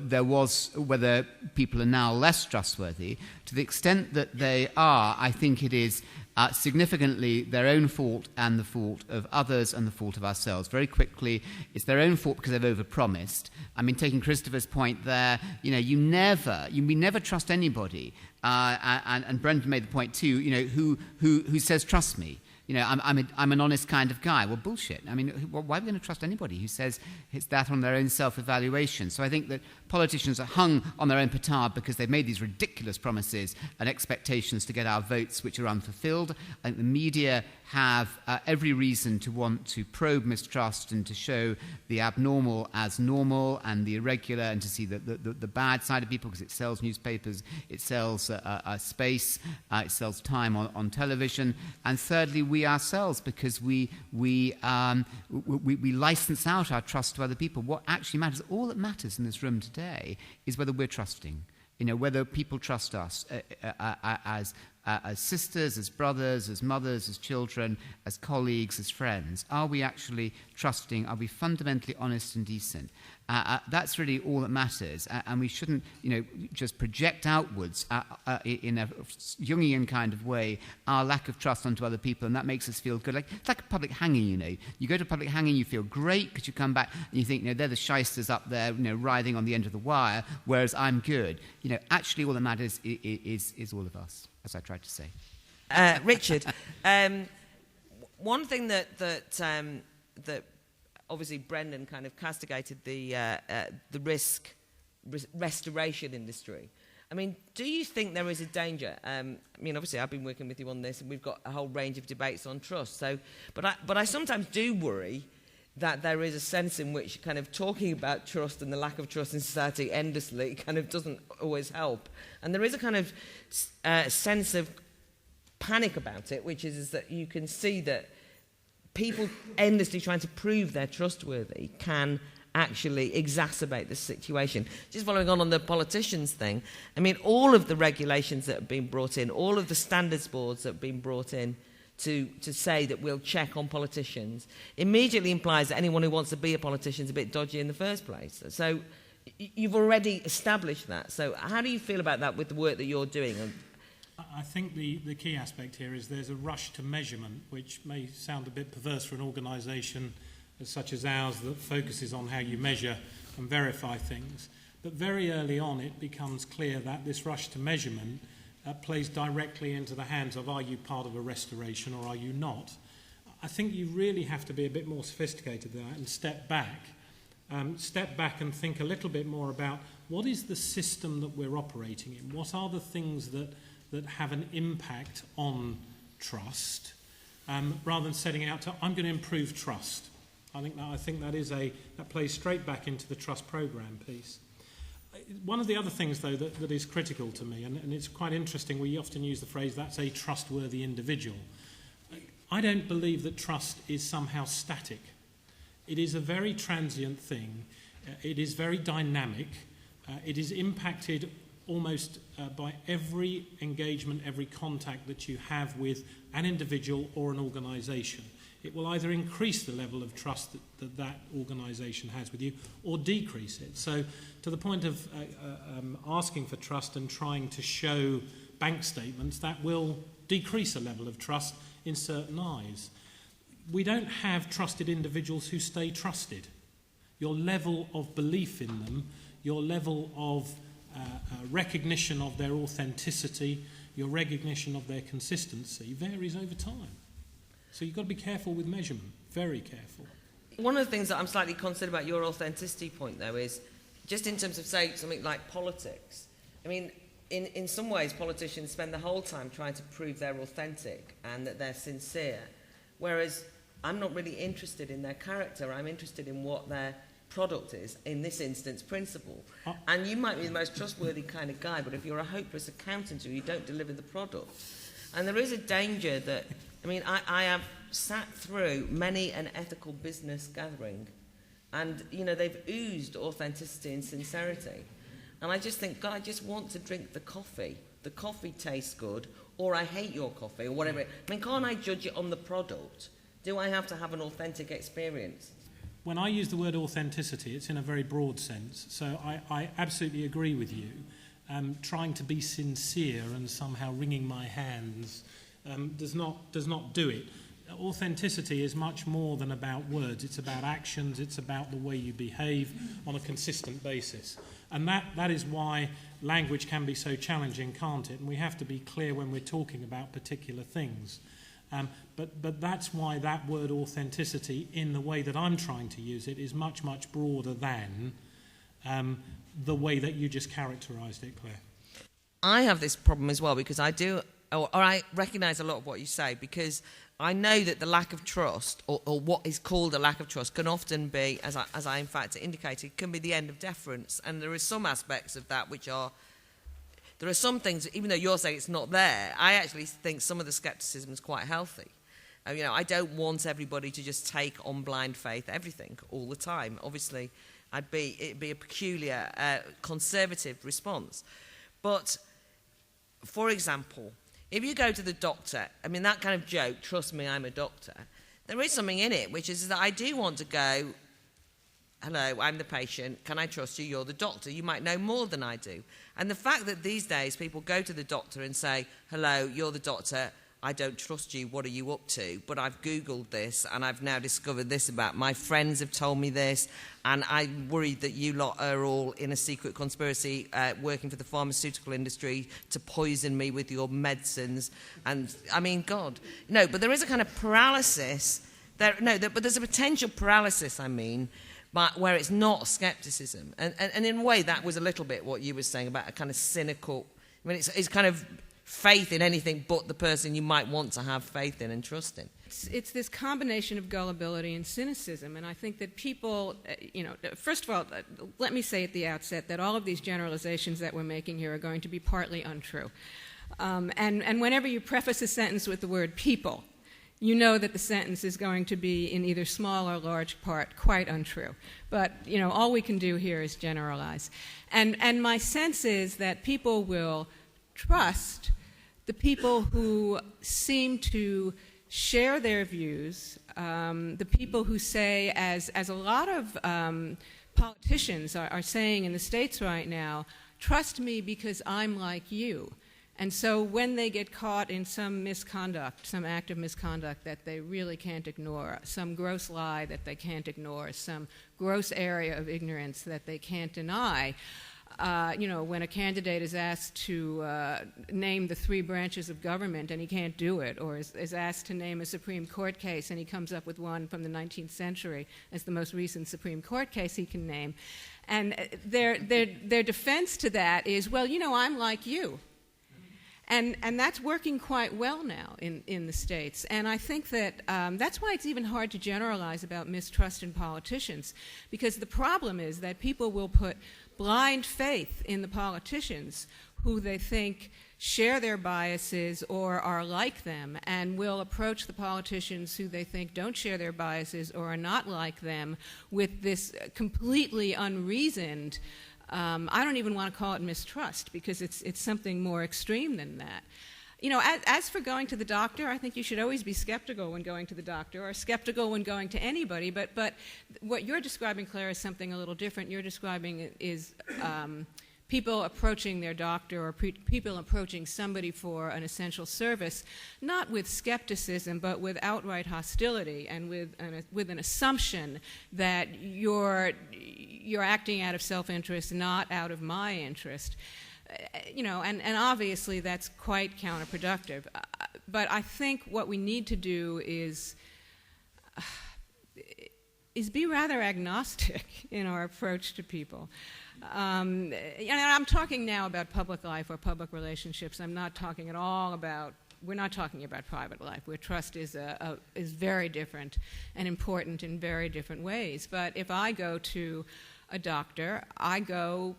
people are now less trustworthy. To the extent that they are, I think it is significantly their own fault and the fault of others and the fault of ourselves. Very quickly, it's their own fault because they've overpromised. I mean, taking Christopher's point there, we never trust anybody. And Brendan made the point too, who says trust me. I'm an honest kind of guy. Well, bullshit. I mean, why are we going to trust anybody who says it's that on their own self-evaluation? So I think that politicians are hung on their own petard because they've made these ridiculous promises and expectations to get our votes which are unfulfilled. I think the media have every reason to want to probe mistrust and to show the abnormal as normal and the irregular, and to see the bad side of people, because it sells newspapers, it sells space, it sells time on television. And thirdly, we ourselves, because we license out our trust to other people. What actually matters, all that matters in this room today, is whether we're trusting. Whether people trust us as sisters, as brothers, as mothers, as children, as colleagues, as friends. Are we actually trusting? Are we fundamentally honest and decent? That's really all that matters. And we shouldn't, just project outwards in a Jungian kind of way our lack of trust onto other people, and that makes us feel good. It's like a public hanging, You go to a public hanging, you feel great because you come back and you think, they're the shysters up there, writhing on the end of the wire, whereas I'm good. Actually all that matters is all of us, as I tried to say. Richard, one thing that obviously Brendan kind of castigated the risk restoration industry. I mean, do you think there is a danger? I mean, obviously, I've been working with you on this, and we've got a whole range of debates on trust. So, but I sometimes do worry that there is a sense in which kind of talking about trust and the lack of trust in society endlessly kind of doesn't always help. And there is a kind of sense of panic about it, which is that you can see that people endlessly trying to prove they're trustworthy can actually exacerbate the situation. Just following on the politicians thing, I mean, all of the regulations that have been brought in, all of the standards boards that have been brought in to say that we'll check on politicians, immediately implies that anyone who wants to be a politician is a bit dodgy in the first place. So you've already established that. So how do you feel about that with the work that you're doing? I think the key aspect here is there's a rush to measurement, which may sound a bit perverse for an organisation such as ours that focuses on how you measure and verify things. But very early on it becomes clear that this rush to measurement plays directly into the hands of, are you part of a restoration or are you not? I think you really have to be a bit more sophisticated than that and step back and think a little bit more about what is the system that we're operating in? What are the things that have an impact on trust, rather than setting out to, I'm going to improve trust. I think that plays straight back into the trust program piece. One of the other things, though, that is critical to me, and it's quite interesting, we often use the phrase, that's a trustworthy individual. I don't believe that trust is somehow static. It is a very transient thing. It is very dynamic. It is impacted almost by every engagement, every contact that you have with an individual or an organisation. It will either increase the level of trust that organisation has with you or decrease it. So to the point of asking for trust and trying to show bank statements, that will decrease a level of trust in certain eyes. We don't have trusted individuals who stay trusted. Your level of belief in them, your level of recognition of their authenticity, your recognition of their consistency varies over time. So you've got to be careful with measurement, very careful. One of the things that I'm slightly concerned about your authenticity point, though, is just in terms of, say, something like politics. I mean, in some ways, politicians spend the whole time trying to prove they're authentic and that they're sincere, whereas I'm not really interested in their character. I'm interested in what their product is, in this instance, principle. And you might be the most trustworthy kind of guy, but if you're a hopeless accountant or you don't deliver the product. And there is a danger that, I mean, I have sat through many an ethical business gathering, and, you know, they've oozed authenticity and sincerity. And I just think, God, I just want to drink the coffee. The coffee tastes good, or I hate your coffee, or whatever. I mean, can't I judge it on the product? Do I have to have an authentic experience? When I use the word authenticity, it's in a very broad sense. So I absolutely agree with you. Trying to be sincere and somehow wringing my hands does not do it. Authenticity is much more than about words. It's about actions. It's about the way you behave on a consistent basis. And that is why language can be so challenging, can't it? And we have to be clear when we're talking about particular things. But that's why that word authenticity, in the way that I'm trying to use it, is much, much broader than the way that you just characterised it, Claire. I have this problem as well, because I do, or I recognise a lot of what you say, because I know that the lack of trust, or what is called a lack of trust, can often be, as I in fact indicated, can be the end of deference. And there are some aspects of that which are, there are some things, even though you're saying it's not there, I actually think some of the scepticism is quite healthy. You know, I don't want everybody to just take on blind faith everything all the time. Obviously, it'd be a peculiar, conservative response. But, for example, if you go to the doctor, I mean, that kind of joke, trust me, I'm a doctor, there is something in it, which is that I do want to go, hello, I'm the patient, can I trust you? You're the doctor. You might know more than I do. And the fact that these days people go to the doctor and say, hello, you're the doctor, I don't trust you, what are you up to? But I've Googled this and I've now discovered this about my friends have told me this, and I'm worried that you lot are all in a secret conspiracy working for the pharmaceutical industry to poison me with your medicines. And I mean, God. No, but there is a kind of paralysis. But there's a potential paralysis, but where it's not skepticism. And in a way, that was a little bit what you were saying about a kind of cynical... it's kind of faith in anything but the person you might want to have faith in and trust in. It's this combination of gullibility and cynicism, and I think that people, first of all, let me say at the outset that all of these generalizations that we're making here are going to be partly untrue. And whenever you preface a sentence with the word people, you know that the sentence is going to be, in either small or large part, quite untrue. But, all we can do here is generalize. And my sense is that people will trust the people who seem to share their views, the people who say, as a lot of politicians are saying in the States right now, trust me because I'm like you. And so when they get caught in some misconduct, some act of misconduct that they really can't ignore, some gross lie that they can't ignore, some gross area of ignorance that they can't deny, when a candidate is asked to name the 3 branches of government and he can't do it, or is asked to name a Supreme Court case and he comes up with one from the 19th century as the most recent Supreme Court case he can name. And their defense to that is, well, I'm like you. And that's working quite well now in the States. And I think that that's why it's even hard to generalize about mistrust in politicians, because the problem is that people will put blind faith in the politicians who they think share their biases or are like them, and will approach the politicians who they think don't share their biases or are not like them with this completely unreasoned, I don't even want to call it mistrust, because it's something more extreme than that. As for going to the doctor, I think you should always be skeptical when going to the doctor, or skeptical when going to anybody. But what you're describing, Claire, is something a little different. You're describing is people approaching their doctor, or people approaching somebody for an essential service, not with skepticism, but with outright hostility, and with an assumption that you're acting out of self-interest, not out of my interest. And obviously that's quite counterproductive. But I think what we need to do is be rather agnostic in our approach to people. And I'm talking now about public life or public relationships. I'm not talking at all about, we're not talking about private life, where trust is very different and important in very different ways. But if I go to a doctor, I go,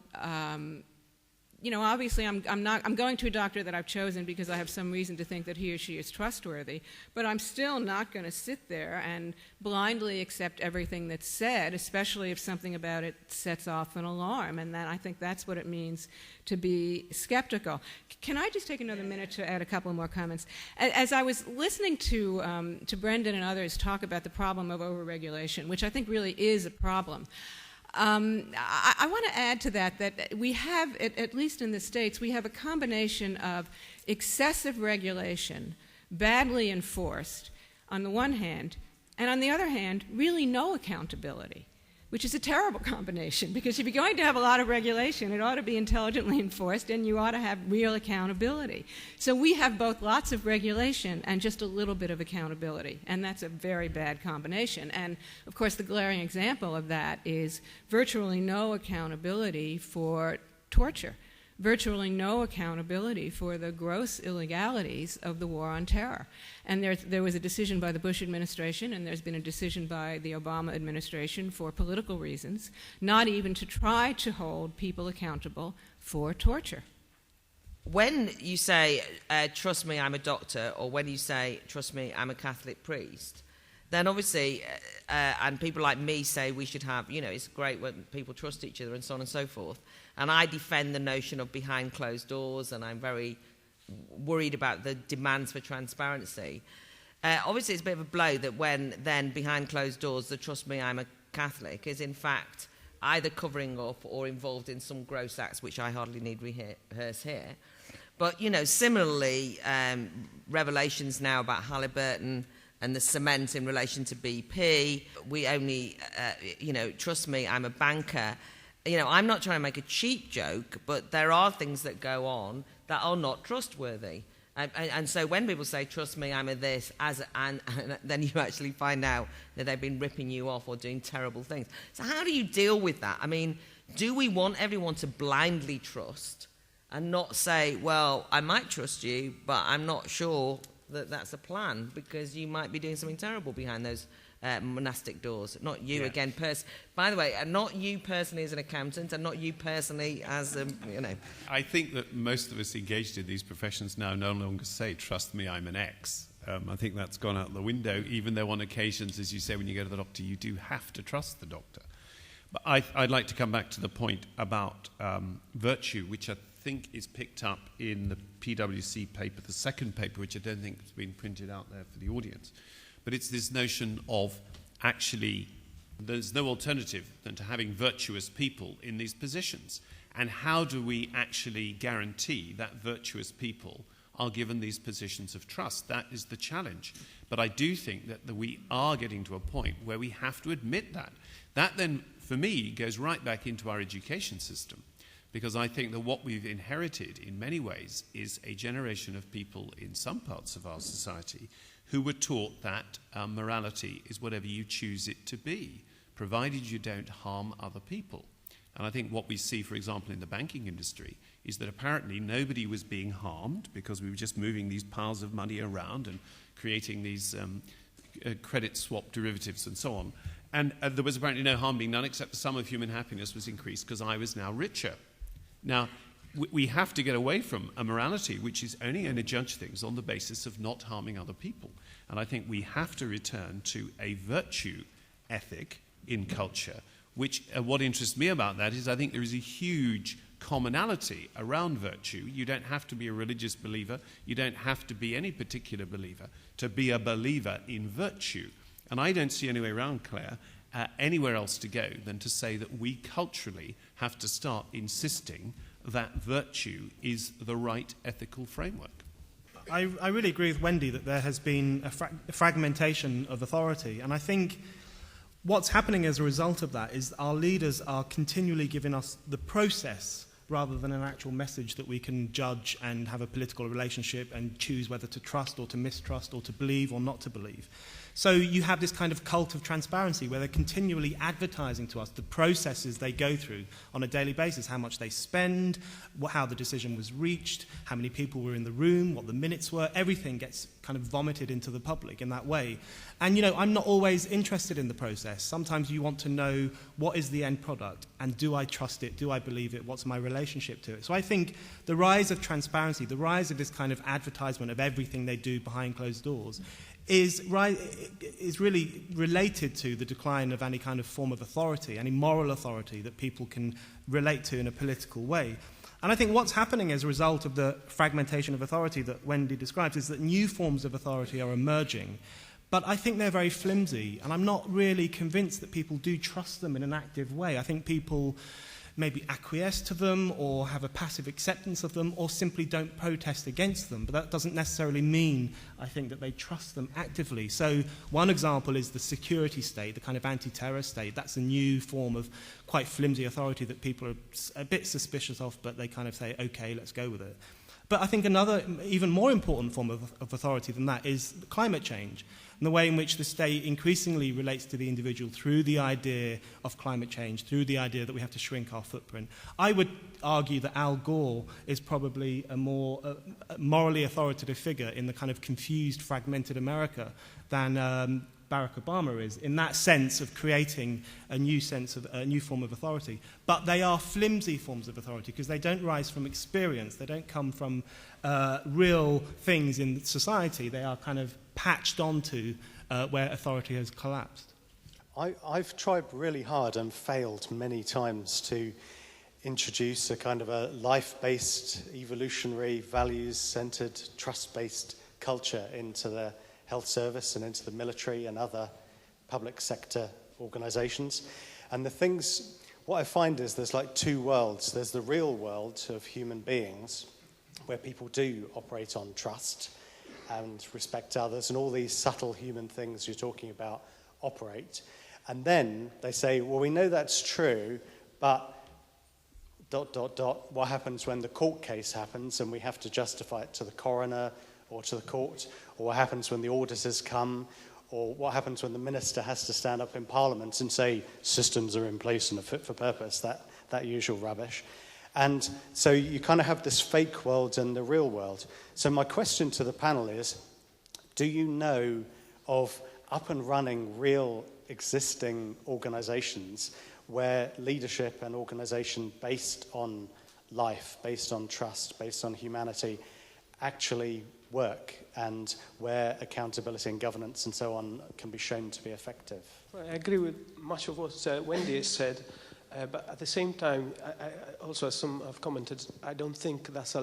obviously I'm going to a doctor that I've chosen because I have some reason to think that he or she is trustworthy, but I'm still not going to sit there and blindly accept everything that's said, especially if something about it sets off an alarm. And I think that's what it means to be skeptical. Can I just take another minute to add a couple more comments? As I was listening to Brendan and others talk about the problem of overregulation, which I think really is a problem, I want to add to that we have, at least in the States, we have a combination of excessive regulation, badly enforced, on the one hand, and on the other hand, really no accountability, which is a terrible combination, because if you're going to have a lot of regulation, it ought to be intelligently enforced, and you ought to have real accountability. So we have both lots of regulation and just a little bit of accountability, and that's a very bad combination. And, of course, the glaring example of that is virtually no accountability for torture, virtually no accountability for the gross illegalities of the war on terror. And there was a decision by the Bush administration, and there's been a decision by the Obama administration for political reasons, not even to try to hold people accountable for torture. When you say, trust me, I'm a doctor, or when you say, trust me, I'm a Catholic priest, then obviously, and people like me say we should have, it's great when people trust each other and so on and so forth. And I defend the notion of behind closed doors, and I'm very worried about the demands for transparency. Obviously, it's a bit of a blow that when then behind closed doors, the trust me, I'm a Catholic is in fact either covering up or involved in some gross acts, which I hardly need rehearse here. But, similarly, revelations now about Halliburton and the cement in relation to BP, we only, trust me, I'm a banker. I'm not trying to make a cheap joke, but there are things that go on that are not trustworthy. And so when people say, trust me, I'm a this, and then you actually find out that they've been ripping you off or doing terrible things. So how do you deal with that? I mean, do we want everyone to blindly trust and not say, well, I might trust you, but I'm not sure that that's a plan because you might be doing something terrible behind those monastic doors? Not you again, by the way, and not you personally as an accountant, and not you personally as I think that most of us engaged in these professions now no longer say, trust me, I'm an X. I think that's gone out the window, even though on occasions, as you say, when you go to the doctor, you do have to trust the doctor. But I'd like to come back to the point about virtue, which I think is picked up in the PwC paper, the second paper, which I don't think has been printed out there for the audience. But it's this notion of actually there's no alternative than to having virtuous people in these positions. And how do we actually guarantee that virtuous people are given these positions of trust? That is the challenge. But I do think that we are getting to a point where we have to admit that. That then, for me, goes right back into our education system. Because I think that what we've inherited in many ways is a generation of people in some parts of our society who were taught that morality is whatever you choose it to be, provided you don't harm other people. And I think what we see, for example, in the banking industry is that apparently nobody was being harmed because we were just moving these piles of money around and creating these credit swap derivatives and so on. And there was apparently no harm being done except the sum of human happiness was increased because I was now richer. Now, we have to get away from a morality which is only going to judge things on the basis of not harming other people. And I think we have to return to a virtue ethic in culture, which what interests me about that is I think there is a huge commonality around virtue. You don't have to be a religious believer. You don't have to be any particular believer to be a believer in virtue. And I don't see any way around, Claire, anywhere else to go than to say that we culturally have to start insisting that virtue is the right ethical framework. I really agree with Wendy that there has been a fragmentation of authority, and I think what's happening as a result of that is our leaders are continually giving us the process rather than an actual message that we can judge and have a political relationship and choose whether to trust or to mistrust or to believe or not to believe. So you have this kind of cult of transparency where they're continually advertising to us the processes they go through on a daily basis, how much they spend, how the decision was reached, how many people were in the room, what the minutes were. Everything gets kind of vomited into the public in that way. And, I'm not always interested in the process. Sometimes you want to know what is the end product and do I trust it, do I believe it, what's my relationship to it. So I think the rise of transparency, the rise of this kind of advertisement of everything they do behind closed doors is really related to the decline of any kind of form of authority, any moral authority that people can relate to in a political way. And I think what's happening as a result of the fragmentation of authority that Wendy describes is that new forms of authority are emerging. But I think they're very flimsy, and I'm not really convinced that people do trust them in an active way. I think people maybe acquiesce to them or have a passive acceptance of them or simply don't protest against them. But that doesn't necessarily mean, I think, that they trust them actively. So one example is the security state, the kind of anti-terror state. That's a new form of quite flimsy authority that people are a bit suspicious of, but they kind of say, okay, let's go with it. But I think another, even more important form of authority than that is climate change, and the way in which the state increasingly relates to the individual through the idea of climate change, through the idea that we have to shrink our footprint. I would argue that Al Gore is probably a more morally authoritative figure in the kind of confused, fragmented America than Barack Obama is, in that sense of creating a new form of authority. But they are flimsy forms of authority because they don't rise from experience. They don't come from real things in society. They are kind of patched onto where authority has collapsed. I've tried really hard and failed many times to introduce a kind of a life-based, evolutionary, values-centered, trust-based culture into the health service and into the military and other public sector organizations. And what I find is there's like two worlds. There's the real world of human beings, where people do operate on trust and respect others, and all these subtle human things you're talking about operate. And then they say, well, we know that's true, but ... what happens when the court case happens and we have to justify it to the coroner or to the court, or what happens when the auditors come, or what happens when the minister has to stand up in Parliament and say systems are in place and are fit for purpose, that usual rubbish. And so you kind of have this fake world and the real world. So my question to the panel is, do you know of up and running real existing organizations where leadership and organization based on life, based on trust, based on humanity actually work, and where accountability and governance and so on can be shown to be effective? Well, I agree with much of what Wendy has said, but at the same time, I also, as some have commented, I don't think that's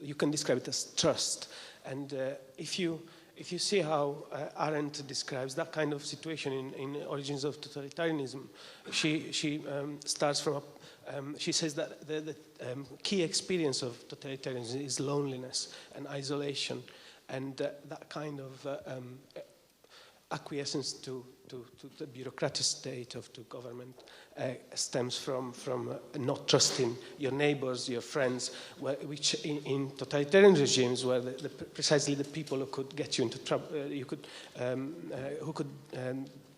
you can describe it as trust. And if you see how Arendt describes that kind of situation in Origins of Totalitarianism, she starts from she says that the key experience of totalitarianism is loneliness and isolation, and that kind of acquiescence to the bureaucratic state of the government stems from not trusting your neighbors, your friends, which in totalitarian regimes where precisely the people who could get you into trouble, who could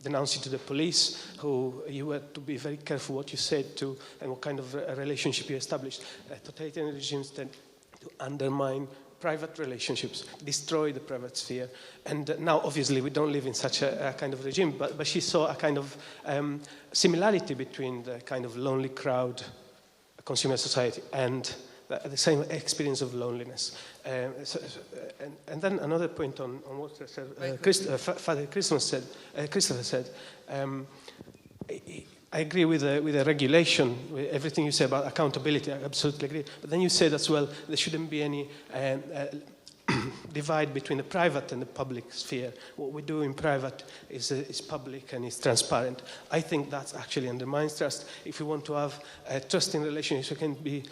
denounce you to the police, who you had to be very careful what you said to and what kind of a relationship you established. Totalitarian regimes tend to undermine private relationships, destroy the private sphere. And now, obviously, we don't live in such a kind of regime, but she saw a kind of similarity between the kind of lonely crowd, consumer society, and the same experience of loneliness. And then another point on what Father Christopher said, I agree with the regulation, with everything you say about accountability. I absolutely agree. But then you said as well there shouldn't be any divide between the private and the public sphere. What we do in private is public and is transparent. I think that actually undermines trust. If we want to have a trusting relationship, we can be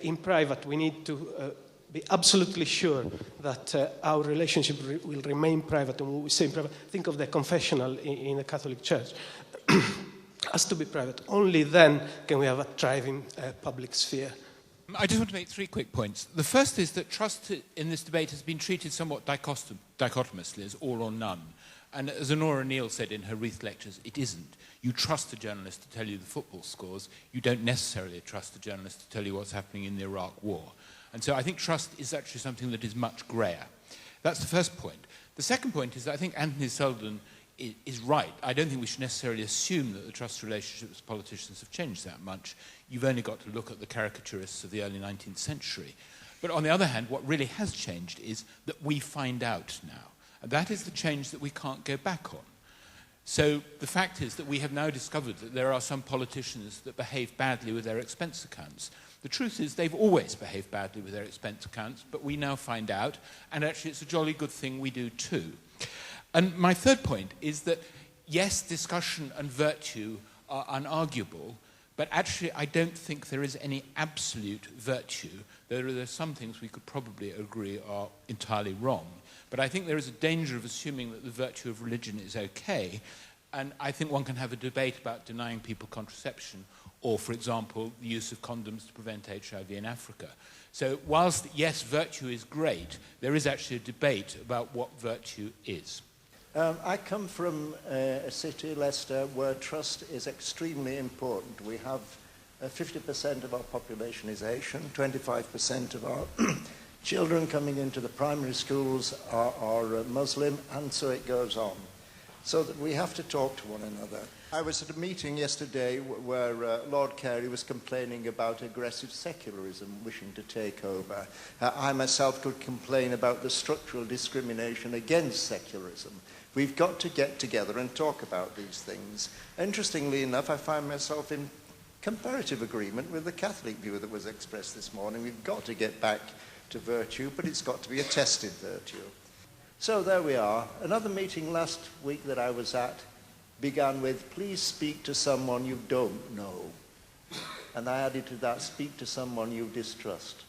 in private. We need to be absolutely sure that our relationship will remain private. And when we say in private, think of the confessional in the Catholic Church. Has to be private. Only then can we have a thriving public sphere. I just want to make 3 quick points. The first is that trust in this debate has been treated somewhat dichotomously as all or none. And as Honora Neal said in her Wreath lectures, it isn't. You trust a journalist to tell you the football scores. You don't necessarily trust a journalist to tell you what's happening in the Iraq War. And so I think trust is actually something that is much greyer. That's the first point. The second point is that I think Anthony Selden is right. I don't think we should necessarily assume that the trust relationships with politicians have changed that much. You've only got to look at the caricaturists of the early 19th century. But on the other hand, what really has changed is that we find out now. And that is the change that we can't go back on. So the fact is that we have now discovered that there are some politicians that behave badly with their expense accounts. The truth is they've always behaved badly with their expense accounts, but we now find out, and actually it's a jolly good thing we do too. And my third point is that, yes, discussion and virtue are unarguable, but actually I don't think there is any absolute virtue. There are some things we could probably agree are entirely wrong. But I think there is a danger of assuming that the virtue of religion is okay. And I think one can have a debate about denying people contraception or, for example, the use of condoms to prevent HIV in Africa. So whilst, yes, virtue is great, there is actually a debate about what virtue is. I come from a city, Leicester, where trust is extremely important. We have 50% of our population is Asian, 25% of our children coming into the primary schools are Muslim, and so it goes on. So that we have to talk to one another. I was at a meeting yesterday where Lord Carey was complaining about aggressive secularism wishing to take over. I myself could complain about the structural discrimination against secularism. We've got to get together and talk about these things. Interestingly enough, I find myself in comparative agreement with the Catholic view that was expressed this morning. We've got to get back to virtue, but it's got to be a tested virtue. So there we are. Another meeting last week that I was at began with, please speak to someone you don't know. And I added to that, speak to someone you distrust.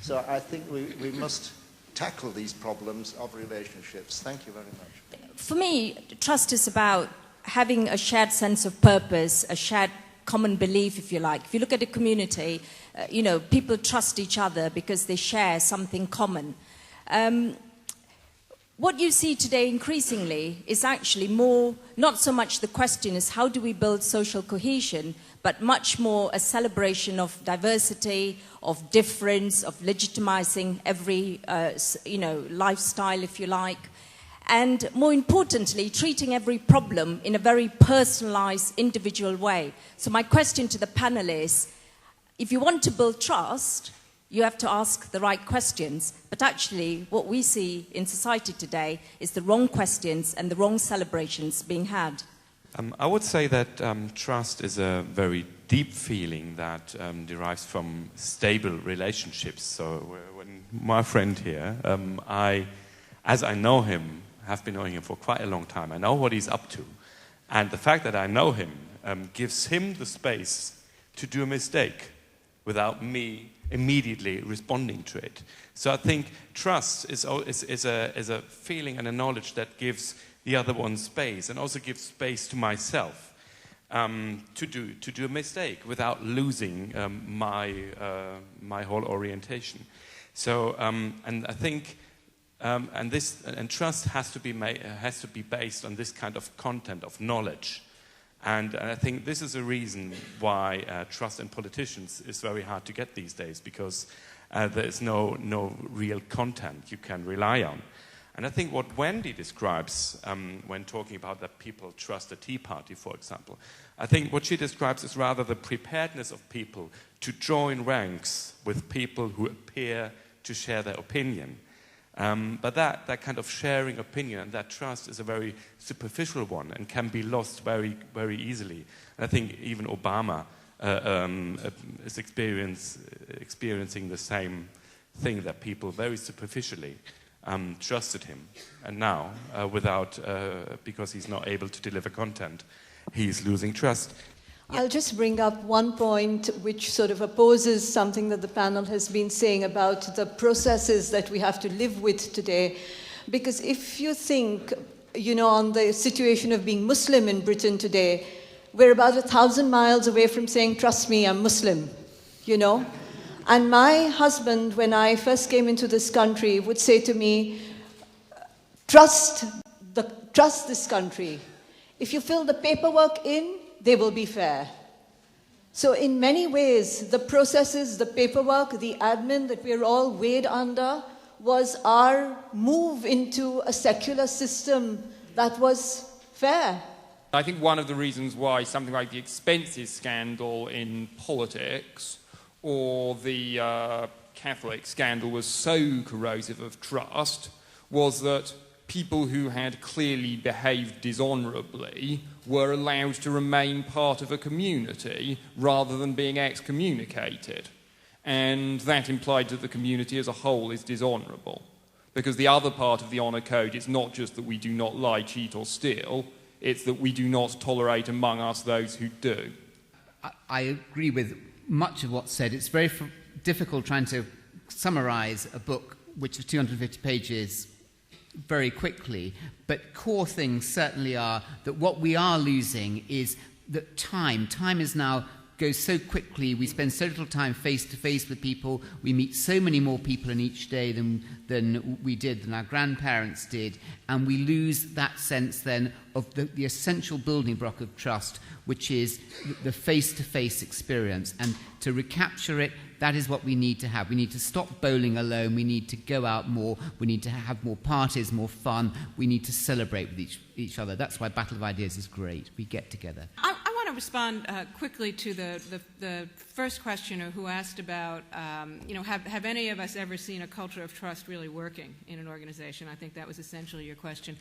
So I think we must tackle these problems of relationships. Thank you very much. For me, trust is about having a shared sense of purpose, a shared common belief, if you like. If you look at a community, people trust each other because they share something common. What you see today increasingly is actually more, not so much the question is how do we build social cohesion, but much more a celebration of diversity, of difference, of legitimizing every, lifestyle, if you like. And more importantly, treating every problem in a very personalized, individual way. So my question to the panel is, if you want to build trust, you have to ask the right questions. But actually, what we see in society today is the wrong questions and the wrong celebrations being had. I would say that trust is a very deep feeling that derives from stable relationships. So when my friend here, as I know him, have been knowing him for quite a long time, I know what he's up to. And the fact that I know him gives him the space to do a mistake without me immediately responding to it. So I think trust is a feeling and a knowledge that gives the other one space, and also gives space to myself to do a mistake without losing my whole orientation. So and I think and trust has to be based on this kind of content of knowledge. And I think this is a reason why trust in politicians is very hard to get these days, because there is no real content you can rely on. And I think what Wendy describes when talking about that people trust the Tea Party, for example, I think what she describes is rather the preparedness of people to join ranks with people who appear to share their opinion. But that kind of sharing opinion and that trust is a very superficial one and can be lost very, very easily. And I think even Obama is experiencing the same thing, that people very superficially trusted him. And now, because he's not able to deliver content, he's losing trust. I'll just bring up one point which sort of opposes something that the panel has been saying about the processes that we have to live with today. Because if you think, on the situation of being Muslim in Britain today, we're about 1,000 miles away from saying, trust me, I'm Muslim, And my husband, when I first came into this country, would say to me, trust this country. If you fill the paperwork in, they will be fair. So in many ways, the processes, the paperwork, the admin that we're all weighed under was our move into a secular system that was fair. I think one of the reasons why something like the expenses scandal in politics or the Catholic scandal was so corrosive of trust was that people who had clearly behaved dishonourably were allowed to remain part of a community rather than being excommunicated. And that implied that the community as a whole is dishonourable. Because the other part of the honour code is not just that we do not lie, cheat or steal, it's that we do not tolerate among us those who do. I agree with much of what's said. It's very difficult trying to summarise a book which is 250 pages very quickly, but core things certainly are that what we are losing is that time is now goes so quickly. We spend so little time face to face with people. We meet so many more people in each day than our grandparents did, and we lose that sense then of the essential building block of trust, which is the face-to-face experience. And to recapture it, that is what we need to have. We need to stop bowling alone. We need to go out more. We need to have more parties, more fun. We need to celebrate with each other. That's why Battle of Ideas is great. We get together. I want to respond quickly to the first questioner who asked about, have any of us ever seen a culture of trust really working in an organization? I think that was essentially your question.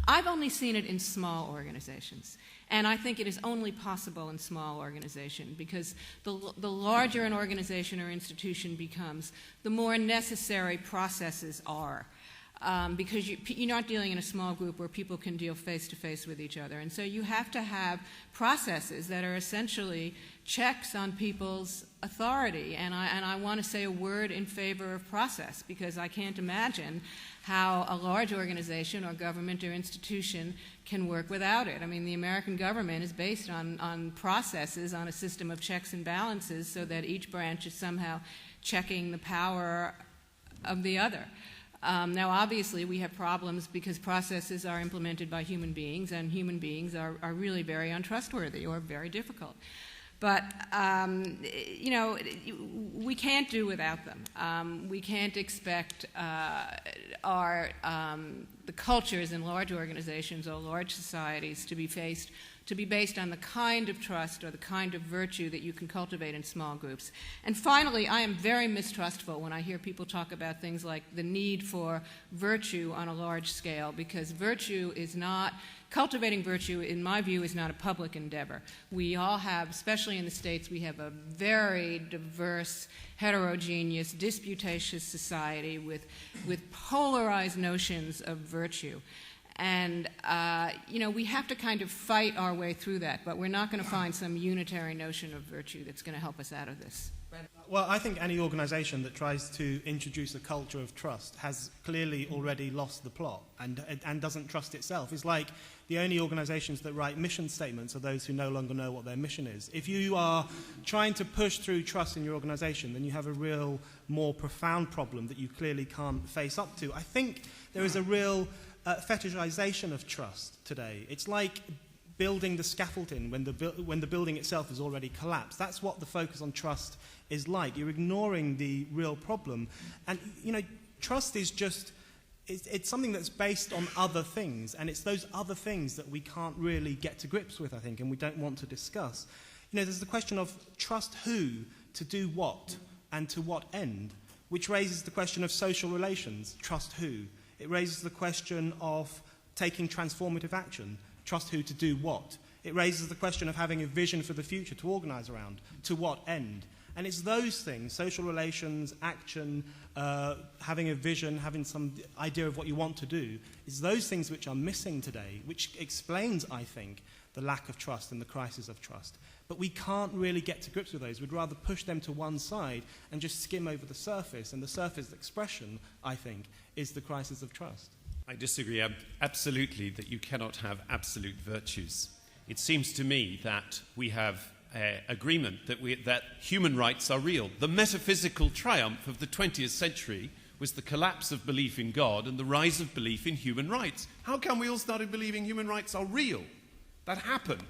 I've only seen it in small organizations. And I think it is only possible in small organization, because the larger an organization or institution becomes, the more necessary processes are. Because you're not dealing in a small group where people can deal face-to-face with each other. And so you have to have processes that are essentially checks on people's authority. And I want to say a word in favor of process, because I can't imagine how a large organization or government or institution can work without it. I mean, the American government is based on processes, on a system of checks and balances, so that each branch is somehow checking the power of the other. Now, obviously, we have problems because processes are implemented by human beings, and human beings are really very untrustworthy or very difficult. But, you know, we can't do without them. We can't expect the cultures in large organizations or large societies to be based on the kind of trust or the kind of virtue that you can cultivate in small groups. And finally, I am very mistrustful when I hear people talk about things like the need for virtue on a large scale, because cultivating virtue, in my view, is not a public endeavor. We all have, especially in the States, we have a very diverse, heterogeneous, disputatious society with polarized notions of virtue. And, you know, we have to kind of fight our way through that, but we're not going to find some unitary notion of virtue that's going to help us out of this. Well, I think any organization that tries to introduce a culture of trust has clearly already lost the plot and doesn't trust itself. It's like the only organizations that write mission statements are those who no longer know what their mission is. If you are trying to push through trust in your organization, then you have a real, more profound problem that you clearly can't face up to. I think there is a real fetishization of trust today. It's like building the scaffolding when the building itself has already collapsed. That's what the focus on trust is like. You're ignoring the real problem. And, you know, trust is just, it's something that's based on other things, and it's those other things that we can't really get to grips with, I think, and we don't want to discuss. You know, there's the question of trust who to do what and to what end, which raises the question of social relations. Trust who? It raises the question of taking transformative action. Trust who to do what? It raises the question of having a vision for the future to organize around. To what end? And it's those things, social relations, action, having a vision, having some idea of what you want to do, it's those things which are missing today, which explains, I think, the lack of trust and the crisis of trust. But we can't really get to grips with those. We'd rather push them to one side and just skim over the surface. And the surface expression, I think, is the crisis of trust. I disagree absolutely that you cannot have absolute virtues. It seems to me that we have agreement that human rights are real. The metaphysical triumph of the 20th century was the collapse of belief in God and the rise of belief in human rights. How come we all started believing human rights are real? That happened.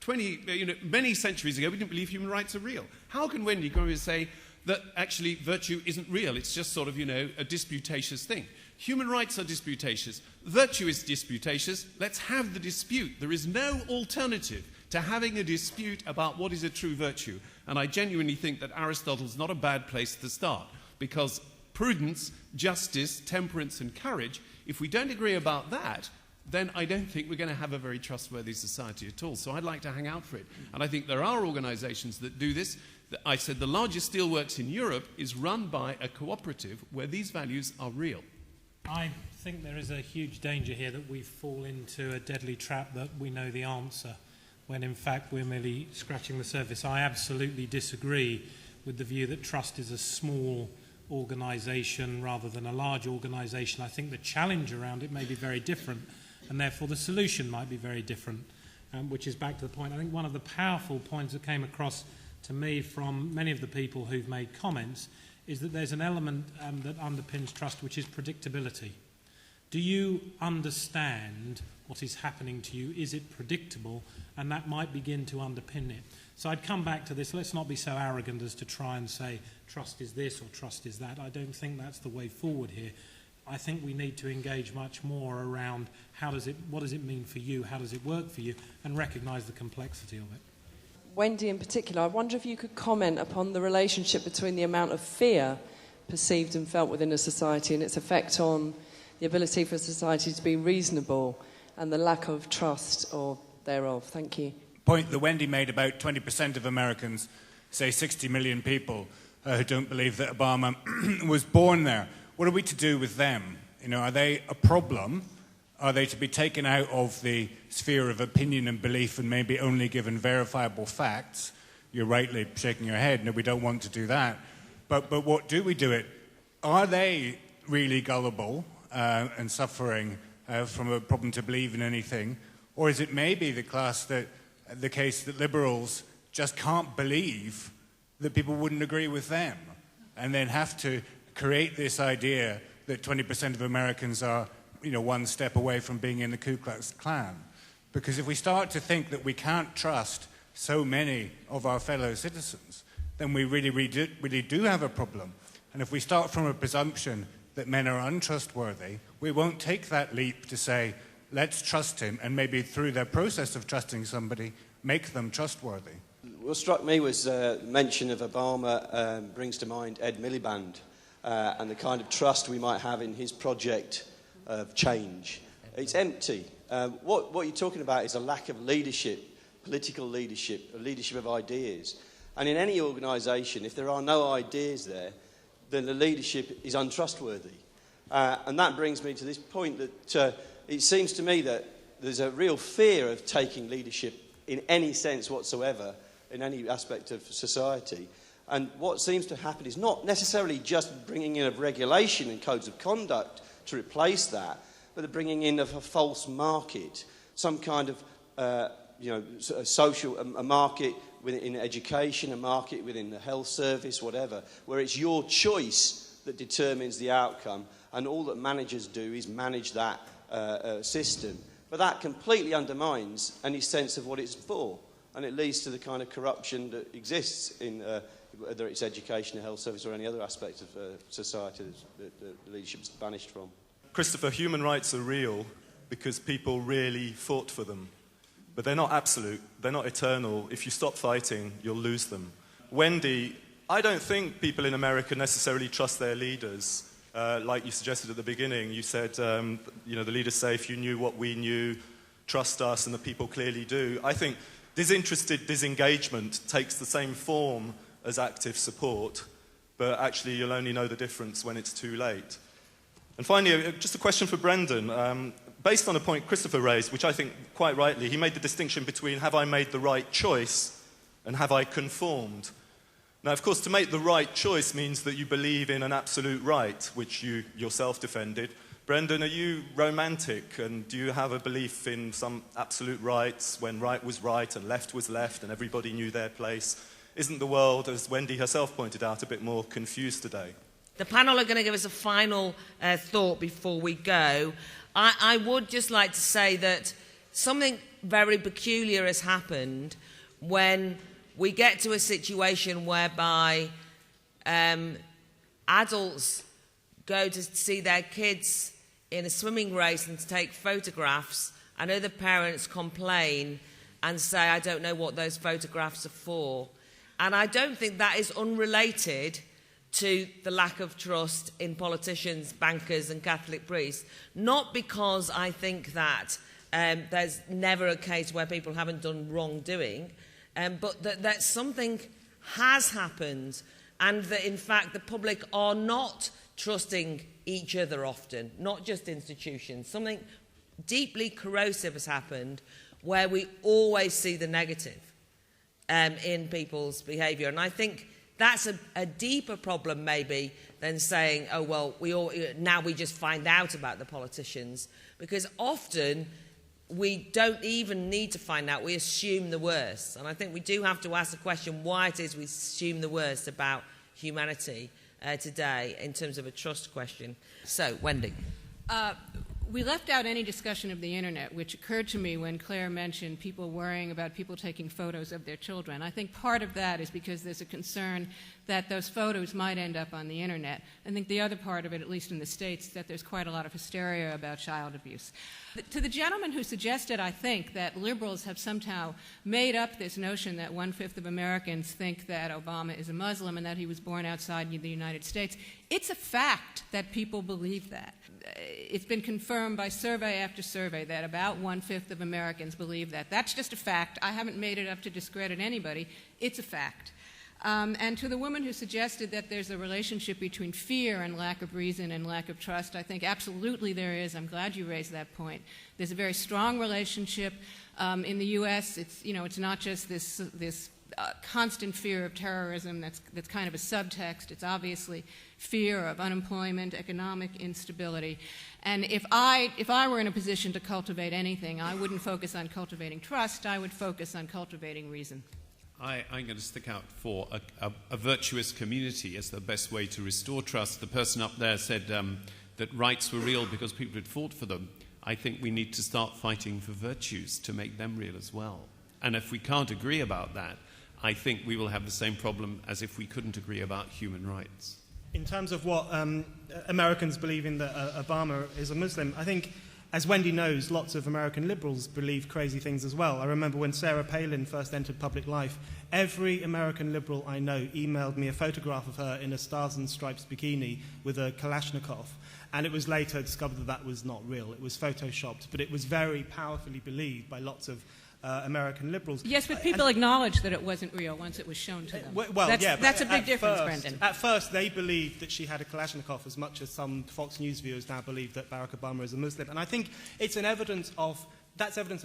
Many centuries ago, we didn't believe human rights are real. How can Wendy go and say that actually virtue isn't real? It's just sort of, a disputatious thing. Human rights are disputatious. Virtue is disputatious. Let's have the dispute. There is no alternative to having a dispute about what is a true virtue. And I genuinely think that Aristotle's not a bad place to start, because prudence, justice, temperance, and courage, if we don't agree about that, then I don't think we're going to have a very trustworthy society at all. So I'd like to hang out for it. And I think there are organizations that do this. I said the largest steelworks in Europe is run by a cooperative where these values are real. I think there is a huge danger here that we fall into a deadly trap that we know the answer, when in fact we're merely scratching the surface. I absolutely disagree with the view that trust is a small organisation rather than a large organisation. I think the challenge around it may be very different, and therefore the solution might be very different, which is back to the point. I think one of the powerful points that came across to me from many of the people who've made comments is that there's an element that underpins trust, which is predictability. Do you understand what is happening to you? Is it predictable? And that might begin to underpin it. So I'd come back to this. Let's not be so arrogant as to try and say trust is this or trust is that. I don't think that's the way forward here. I think we need to engage much more around what does it mean for you, how does it work for you, and recognise the complexity of it. Wendy in particular, I wonder if you could comment upon the relationship between the amount of fear perceived and felt within a society and its effect on the ability for society to be reasonable and the lack of trust or thereof. Thank you. Point that Wendy made about 20% of Americans, say 60 million people, who don't believe that Obama was born there. What are we to do with them? Are they a problem? Are they to be taken out of the sphere of opinion and belief and maybe only given verifiable facts? you're rightly shaking your head. No, we don't want to do that. But what do we do it? Are they really gullible and suffering from a problem to believe in anything? Or is it maybe the case that liberals just can't believe that people wouldn't agree with them and then have to create this idea that 20% of Americans are, one step away from being in the Ku Klux Klan? Because if we start to think that we can't trust so many of our fellow citizens, then we really do have a problem. And if we start from a presumption that men are untrustworthy, we won't take that leap to say, let's trust him, and maybe through their process of trusting somebody, make them trustworthy. What struck me was mention of Obama brings to mind Ed Miliband and the kind of trust we might have in his project of change. It's empty. What you're talking about is a lack of leadership, political leadership, a leadership of ideas. And in any organisation, if there are no ideas there, then the leadership is untrustworthy. And that brings me to this point that it seems to me that there's a real fear of taking leadership in any sense whatsoever, in any aspect of society. And what seems to happen is not necessarily just bringing in of regulation and codes of conduct to replace that, but the bringing in of a false market, some kind of a market within education, a market within the health service, whatever, where it's your choice that determines the outcome, and all that managers do is manage that system. But that completely undermines any sense of what it's for, and it leads to the kind of corruption that exists in whether it's education, the health service, or any other aspect of society that the leadership's banished from. Christopher, human rights are real because people really fought for them. But they're not absolute, they're not eternal. If you stop fighting, you'll lose them. Wendy, I don't think people in America necessarily trust their leaders. Like you suggested at the beginning, you said, the leaders say, if you knew what we knew, trust us, and the people clearly do. I think disinterested disengagement takes the same form as active support, but actually you'll only know the difference when it's too late. And finally, just a question for Brendan. Based on a point Christopher raised, which I think quite rightly, he made the distinction between have I made the right choice and have I conformed? Now, of course, to make the right choice means that you believe in an absolute right, which you yourself defended. Brendan, are you romantic, and do you have a belief in some absolute rights when right was right and left was left and everybody knew their place? Isn't the world, as Wendy herself pointed out, a bit more confused today? The panel are going to give us a final thought before we go. I would just like to say that something very peculiar has happened when we get to a situation whereby adults go to see their kids in a swimming race and to take photographs, and other parents complain and say, I don't know what those photographs are for. And I don't think that is unrelated to the lack of trust in politicians, bankers and Catholic priests. Not because I think that there's never a case where people haven't done wrongdoing, but that something has happened, and that in fact the public are not trusting each other often, not just institutions. Something deeply corrosive has happened where we always see the negative in people's behaviour. And I think that's a deeper problem maybe than saying, oh, well, now we just find out about the politicians. Because often we don't even need to find out, we assume the worst. And I think we do have to ask the question why it is we assume the worst about humanity today in terms of a trust question. So, Wendy. We left out any discussion of the internet, which occurred to me when Claire mentioned people worrying about people taking photos of their children. I think part of that is because there's a concern that those photos might end up on the internet. I think the other part of it, at least in the States, is that there's quite a lot of hysteria about child abuse. To the gentleman who suggested, I think, that liberals have somehow made up this notion that 1/5 of Americans think that Obama is a Muslim and that he was born outside the United States, it's a fact that people believe that. It's been confirmed by survey after survey that about 1/5 of Americans believe that. That's just a fact. I haven't made it up to discredit anybody. It's a fact. And to the woman who suggested that there's a relationship between fear and lack of reason and lack of trust, I think absolutely there is. I'm glad you raised that point. There's a very strong relationship. In the U.S., it's not just this constant fear of terrorism that's kind of a subtext. It's obviously fear of unemployment, economic instability. And if I were in a position to cultivate anything, I wouldn't focus on cultivating trust, I would focus on cultivating reason. I'm going to stick out for a virtuous community as the best way to restore trust. The person up there said that rights were real because people had fought for them. I think we need to start fighting for virtues to make them real as well. And if we can't agree about that, I think we will have the same problem as if we couldn't agree about human rights. In terms of what Americans believe in that Obama is a Muslim, I think, as Wendy knows, lots of American liberals believe crazy things as well. I remember when Sarah Palin first entered public life, every American liberal I know emailed me a photograph of her in a Stars and Stripes bikini with a Kalashnikov. And it was later discovered that that was not real. It was photoshopped, but it was very powerfully believed by lots of American liberals. Yes, but people acknowledged that it wasn't real once it was shown to them. That's a big difference, Brendan. At first, they believed that she had a Kalashnikov as much as some Fox News viewers now believe that Barack Obama is a Muslim. And I think it's evidence of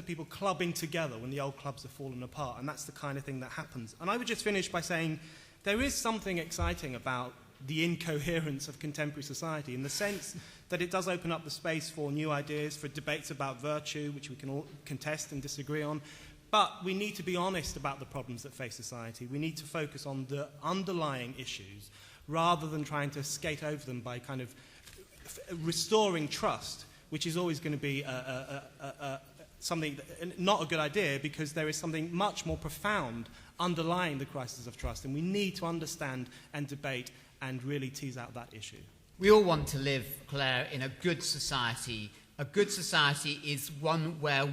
people clubbing together when the old clubs have fallen apart, and that's the kind of thing that happens. And I would just finish by saying there is something exciting about the incoherence of contemporary society in the sense that it does open up the space for new ideas, for debates about virtue, which we can all contest and disagree on. But we need to be honest about the problems that face society. We need to focus on the underlying issues rather than trying to skate over them by kind of restoring trust, which is always going to be something not a good idea because there is something much more profound underlying the crisis of trust, and we need to understand and debate and really tease out that issue. We all want to live, Claire, in a good society. A good society is one where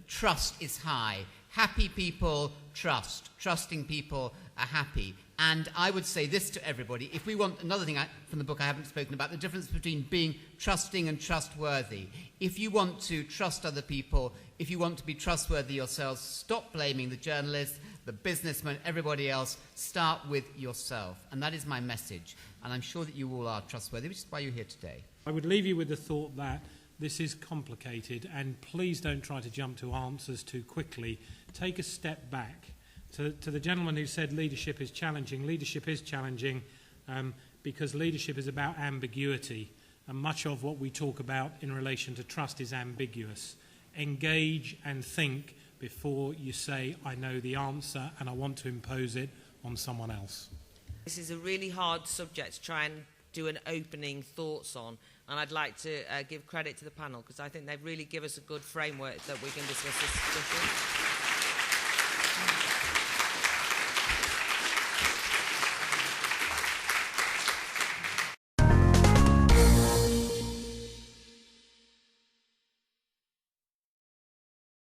trust is high. Happy people trust. Trusting people are happy. And I would say this to everybody. If we want another thing from the book I haven't spoken about, the difference between being trusting and trustworthy. If you want to trust other people, if you want to be trustworthy yourselves, stop blaming the journalists, the businessmen, everybody else. Start with yourself. And that is my message. And I'm sure that you all are trustworthy, which is why you're here today. I would leave you with the thought that this is complicated, and please don't try to jump to answers too quickly. Take a step back. To the gentleman who said leadership is challenging because leadership is about ambiguity, and much of what we talk about in relation to trust is ambiguous. Engage and think before you say, I know the answer and I want to impose it on someone else. This is a really hard subject to try and do an opening thoughts on, and I'd like to give credit to the panel because I think they've really given us a good framework that we can discuss this issue.